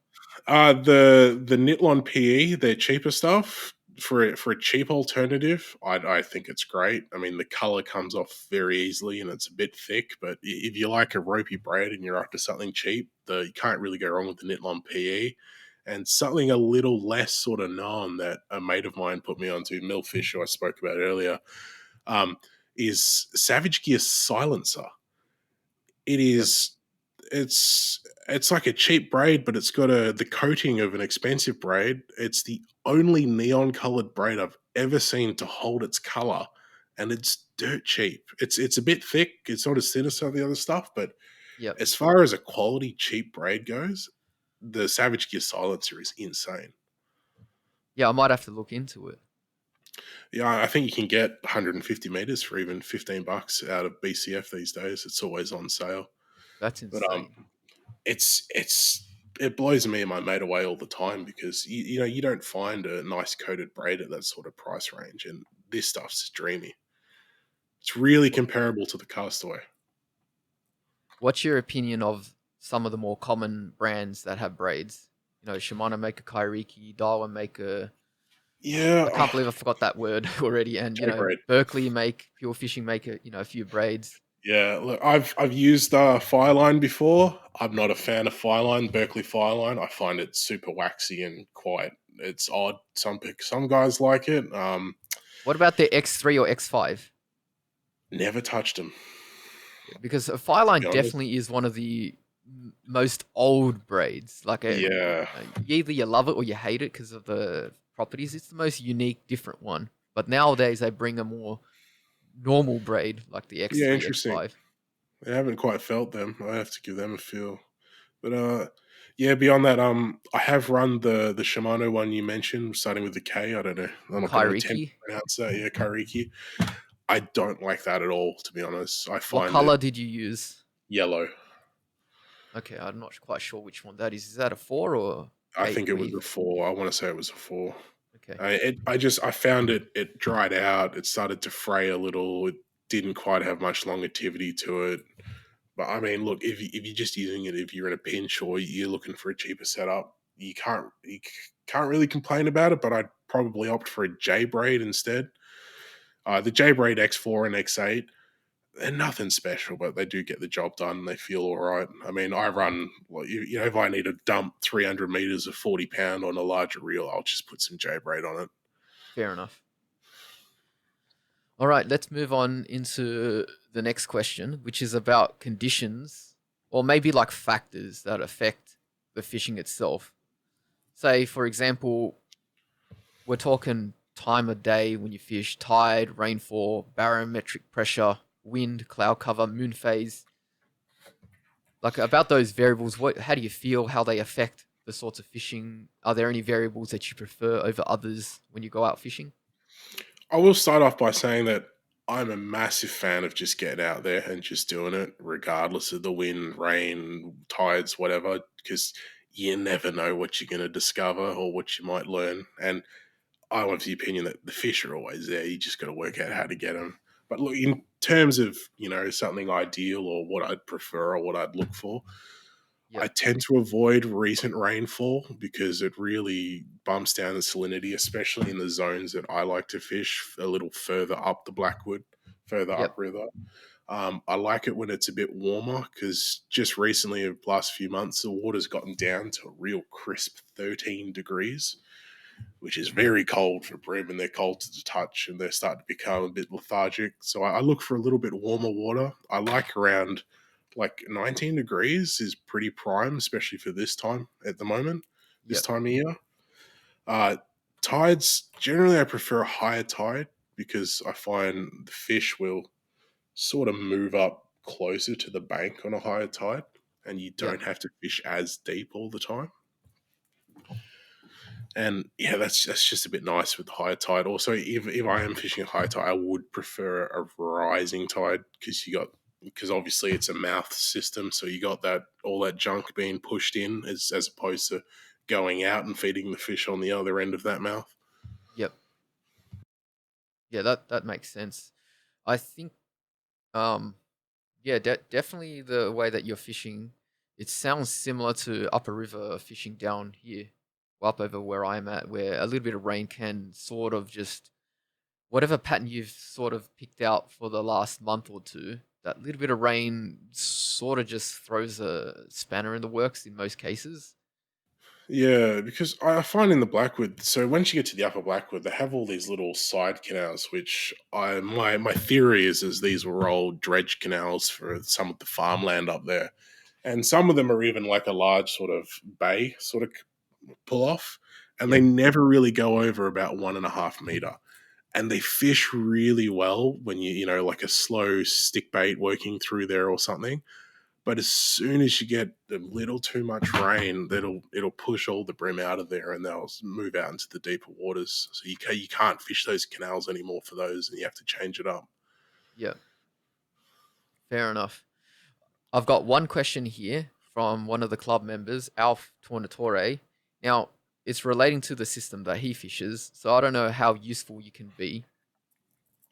The Nitlon PE, their cheaper stuff for a cheap alternative, I think it's great. I mean, the color comes off very easily and it's a bit thick, but if you like a ropey braid and you're after something cheap, you can't really go wrong with the Nitlon PE. And something a little less sort of known that a mate of mine put me onto, Millfish, who I spoke about earlier, um, is Savage Gear Silencer. It Yep. is it's like a cheap braid, but it's got the coating of an expensive braid. It's the only neon colored braid I've ever seen to hold its color, and it's dirt cheap. It's a bit thick. It's not as thin as some of the other stuff, but Yep. as far as a quality cheap braid goes, the Savage Gear Silencer is insane. Yeah, I might have to look into it. Yeah, I think you can get 150 meters for even $15 out of BCF these days. It's always on sale. That's But insane. it blows me and my mate away all the time because you don't find a nice coated braid at that sort of price range, and this stuff's dreamy. It's really comparable to the Castaway. What's your opinion of some of the more common brands that have braids? Shimano make a Kairiki, Daiwa make a. Yeah, I can't believe I forgot that word already. And J-braid. Berkeley make Pure Fishing make a few braids. Yeah, look, I've used Fireline before. I'm not a fan of Fireline, Berkeley Fireline. I find it super waxy and quite. It's odd. Some guys like it. What about the X3 or X5? Never touched them. Because a To be Fireline honest. definitely is one of the most old braids. Like Yeah, either you love it or you hate it because of the properties. It's the most unique, different one. But nowadays they bring a more normal braid like the yeah, X3, interesting. X5. I haven't quite felt them. I have to give them a feel. But yeah, beyond that, I have run the Shimano one you mentioned, starting with the K. I don't know. I'm not going to attempt Kairiki. to pronounce that. Yeah, Kariki. I don't like that at all, to be honest. I What find it color did you use? yellow. Okay, I'm not quite sure which one that is. Is that a 4 or I 8 think it was a reef? 4. I want to say it was a 4. Okay, I found it dried out. It started to fray a little. It didn't quite have much longevity to it. But I mean, look, if you're just using it, if you're in a pinch or you're looking for a cheaper setup, you can't really complain about it. But I'd probably opt for a J braid instead. The J braid X4 and X8, they're nothing special, but they do get the job done. And they feel all right. I mean, I run, well, if I need to dump 300 meters of 40 pound on a larger reel, I'll just put some J braid on it. fair enough. All right, let's move on into the next question, which is about conditions or maybe like factors that affect the fishing itself. Say, for example, we're talking time of day when you fish, tide, rainfall, barometric pressure, wind, cloud cover, moon phase. Like about those variables, how do you feel how they affect the sorts of fishing? Are there any variables that you prefer over others when you go out fishing? I will start off by saying that I'm a massive fan of just getting out there and just doing it, regardless of the wind, rain, tides, whatever, because you never know what you're going to discover or what you might learn. And I'm of the opinion that the fish are always there. You just got to work out how to get them. But look, in terms of, something ideal or what I'd prefer or what I'd look for, I Yep, tend to avoid recent rainfall because it really bumps down the salinity, especially in the zones that I like to fish a little further up the Blackwood, further yep. upriver. I like it when it's a bit warmer because just recently, over the last few months, the water's gotten down to a real crisp 13 degrees, which is very cold for Bream, and they're cold to the touch and they're starting to become a bit lethargic. So I look for a little bit warmer water. I like around like 19 degrees is pretty prime, especially for this time at the moment, this Yep. time of year. Uh, Tides, generally, I prefer a higher tide because I find the fish will sort of move up closer to the bank on a higher tide, and you Yep. don't have to fish as deep all the time. And yeah, that's just a bit nice with the high tide. Also, if I am fishing a high tide, I would prefer a rising tide because obviously it's a mouth system, so you got that all that junk being pushed in as opposed to going out and feeding the fish on the other end of that mouth. Yep. Yeah, that makes sense. I think um yeah, definitely the way that you're fishing, it sounds similar to upper river fishing down here, or up over where I'm at, where a little bit of rain can sort of just whatever pattern you've sort of picked out for the last month or two, that little bit of rain sort of just throws a spanner in the works in most cases. Yeah, because I find in the Blackwood, so once you get to the upper Blackwood, they have all these little side canals, which my theory is these were old dredge canals for some of the farmland up there, and some of them are even like a large sort of bay sort of pull off, and they Yep. never really go over about 1.5 meter, and they fish really well when you like a slow stick bait working through there or something. But as soon as you get a little too much rain, it'll push all the brim out of there, and they'll move out into the deeper waters. So you can't fish those canals anymore for those, and you have to change it up. Yep. Fair enough. I've got one question here from one of the club members, Alf Tornatore. Now, it's relating to the system that he fishes, so I don't know how useful you can be.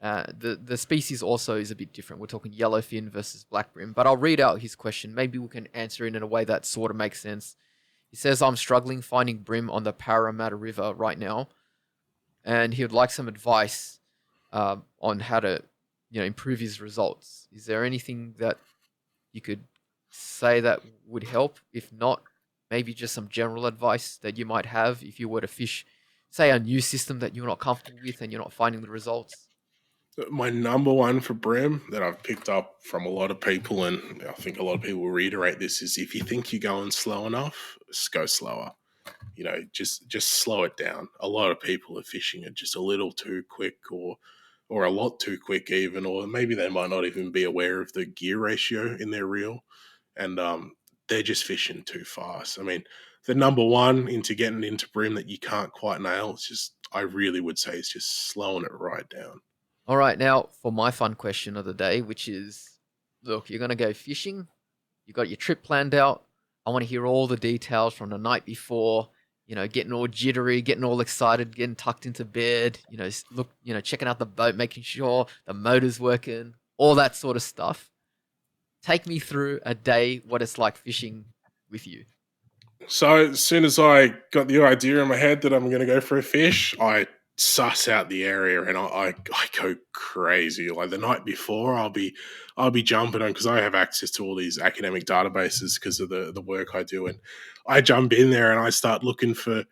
The species also is a bit different. We're talking yellowfin versus black brim, but I'll read out his question. Maybe we can answer it in a way that sort of makes sense. He says, I'm struggling finding brim on the Parramatta River right now, and he would like some advice on how to, improve his results. Is there anything that you could say that would help? If not, maybe just some general advice that you might have if you were to fish, say, a new system that you're not comfortable with and you're not finding the results. My number one for brim that I've picked up from a lot of people, and I think a lot of people will reiterate this, is if you think you're going slow enough, just go slower. Just slow it down. A lot of people are fishing it just a little too quick, or a lot too quick even, or maybe they might not even be aware of the gear ratio in their reel, and they're just fishing too fast. I mean, the number one into getting into brim that you can't quite nail, it's just I really would say it's just slowing it right down. All right, now for my fun question of the day, which is, look, you're going to go fishing. You got your trip planned out. I want to hear all the details from the night before, getting all jittery, getting all excited, getting tucked into bed, checking out the boat, making sure the motor's working, all that sort of stuff. Take me through a day, what it's like fishing with you. So as soon as I got the idea in my head that I'm going to go for a fish, I suss out the area and I go crazy. Like the night before, I'll be jumping on because I have access to all these academic databases because of the work I do, and I jump in there and I start looking for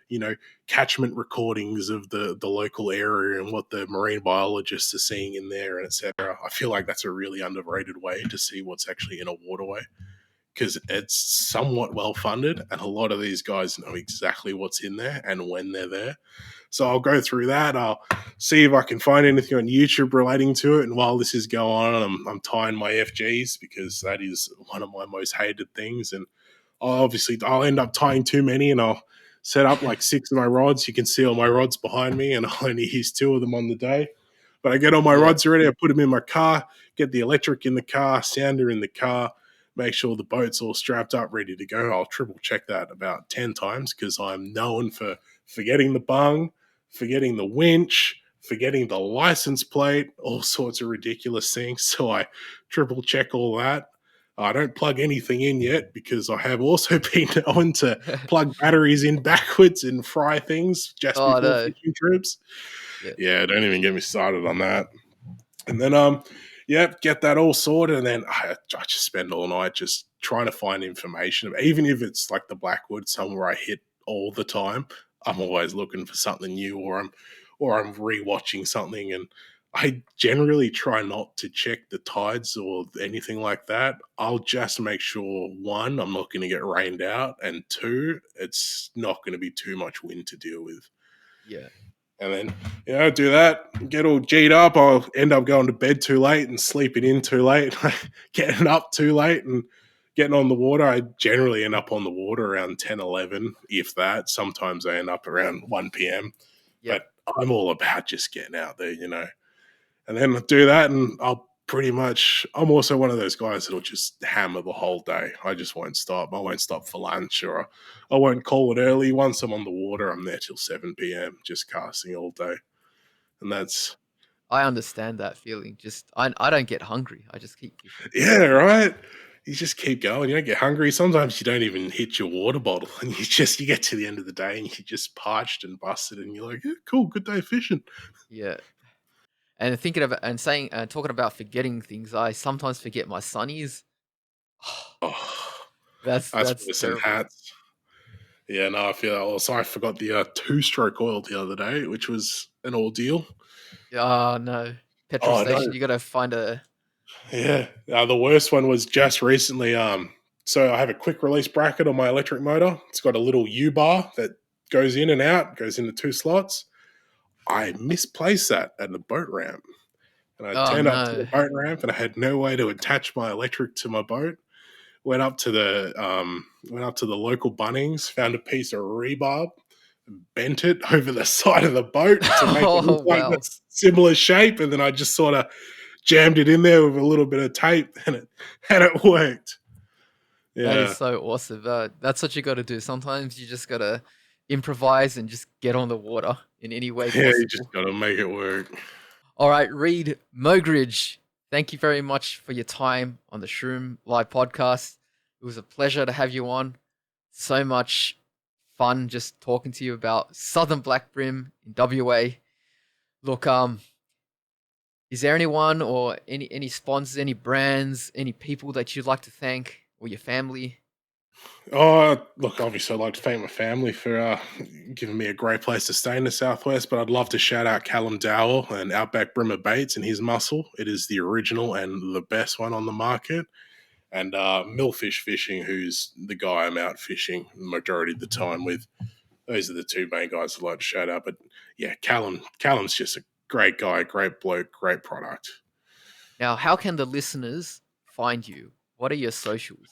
catchment recordings of the local area and what the marine biologists are seeing in there and etc. I feel like that's a really underrated way to see what's actually in a waterway because it's somewhat well funded and a lot of these guys know exactly what's in there and when they're there. So I'll go through that. I'll see if I can find anything on YouTube relating to it. And while this is going on, I'm tying my FGs because that is one of my most hated things. And I'll end up tying too many and I'll set up like 6 of my rods. You can see all my rods behind me and I'll only use 2 of them on the day. But I get all my Yeah. rods ready. I put them in my car, get the electric in the car, sounder in the car, make sure the boat's all strapped up, ready to go. I'll triple check that about 10 times because I'm known for forgetting the bung, forgetting the winch, forgetting the license plate, all sorts of ridiculous things. So I triple check all that. I don't plug anything in yet because I have also been known to plug batteries in backwards and fry things just Oh, before no. fishing trips. Yeah. Yeah, don't even get me started on that. And then yep, get that all sorted, and then I just spend all night just trying to find information. Even if it's like the Blackwood, somewhere I hit all the time, I'm always looking for something new, or I'm rewatching something, and I generally try not to check the tides or anything like that. I'll just make sure, one, I'm not going to get rained out, and two, it's not going to be too much wind to deal with. Yeah. And then, do that, get all G'd up. I'll end up going to bed too late and sleeping in too late, getting up too late and getting on the water. I generally end up on the water around 10, 11, if that. Sometimes I end up around 1 p.m. Yep. But I'm all about just getting out there, And then I do that, and I'm also one of those guys that'll just hammer the whole day. I just won't stop. I won't stop for lunch, or I won't call it early. Once I'm on the water, I'm there till 7 p.m. just casting all day. And that's, I understand that feeling. Just I don't get hungry. I just keep fishing. yeah, right? You just keep going. You don't get hungry. Sometimes you don't even hit your water bottle, and you get to the end of the day and you're just parched and busted, and you're like, yeah, cool, good day fishing. Yeah. And thinking about and saying talking about forgetting things, I sometimes forget my sunnies. Oh, that's That's worse than terrible. hats. Yeah, no, I feel that also. I forgot the two-stroke oil the other day, which was an ordeal. Oh no. Petrol Oh, no. station, you gotta find a Yeah. The worst one was just recently. So I have a quick release bracket on my electric motor. It's got a little U bar that goes in and out, goes into two slots. I misplaced that at the boat ramp. And I oh turned up to the no. boat ramp and I had no way to attach my electric to my boat. Went up to the local Bunnings, found a piece of rebarb, bent it over the side of the boat to make it look Oh like wow. that's similar shape, and then I just sort of jammed it in there with a little bit of tape, and it worked. That is Yeah, so awesome. That's what you gotta do. Sometimes you just gotta improvise and just get on the water in any way yeah, you just possible. got to make it work. All right, Reade Mogridge, thank you very much for your time on the Shroom Live podcast. It was a pleasure to have you on. So much fun just talking to you about Southern Black Brim in WA. Look, is there anyone or any sponsors, any brands, any people that you'd like to thank or your family? Oh, look, obviously, I'd like to thank my family for giving me a great place to stay in the Southwest, but I'd love to shout out Callum Dowell and Outback Brimmer Baits and his mussel. It is the original and the best one on the market. And Millfish Fishing, who's the guy I'm out fishing the majority of the time with. Those are the two main guys I'd like to shout out. But yeah, Callum's just a great guy, great bloke, great product. Now, how can the listeners find you? What are your socials?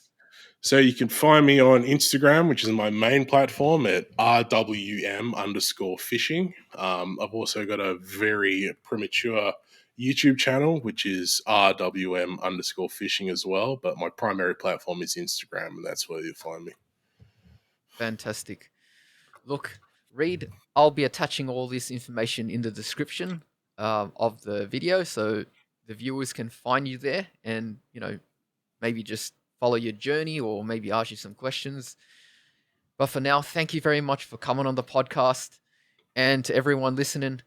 So you can find me on Instagram, which is my main platform at RWM underscore fishing. I've also got a very premature YouTube channel, which is RWM underscore fishing as well. But my primary platform is Instagram, and that's where you'll find me. Fantastic. Look, Reade, I'll be attaching all this information in the description of the video so the viewers can find you there and, maybe just follow your journey or maybe ask you some questions. But for now, thank you very much for coming on the podcast. And to everyone listening,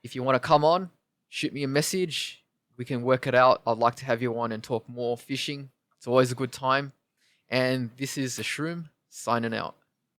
if you want to come on, shoot me a message. We can work it out. I'd like to have you on and talk more fishing. It's always a good time. And this is the Shroom signing out.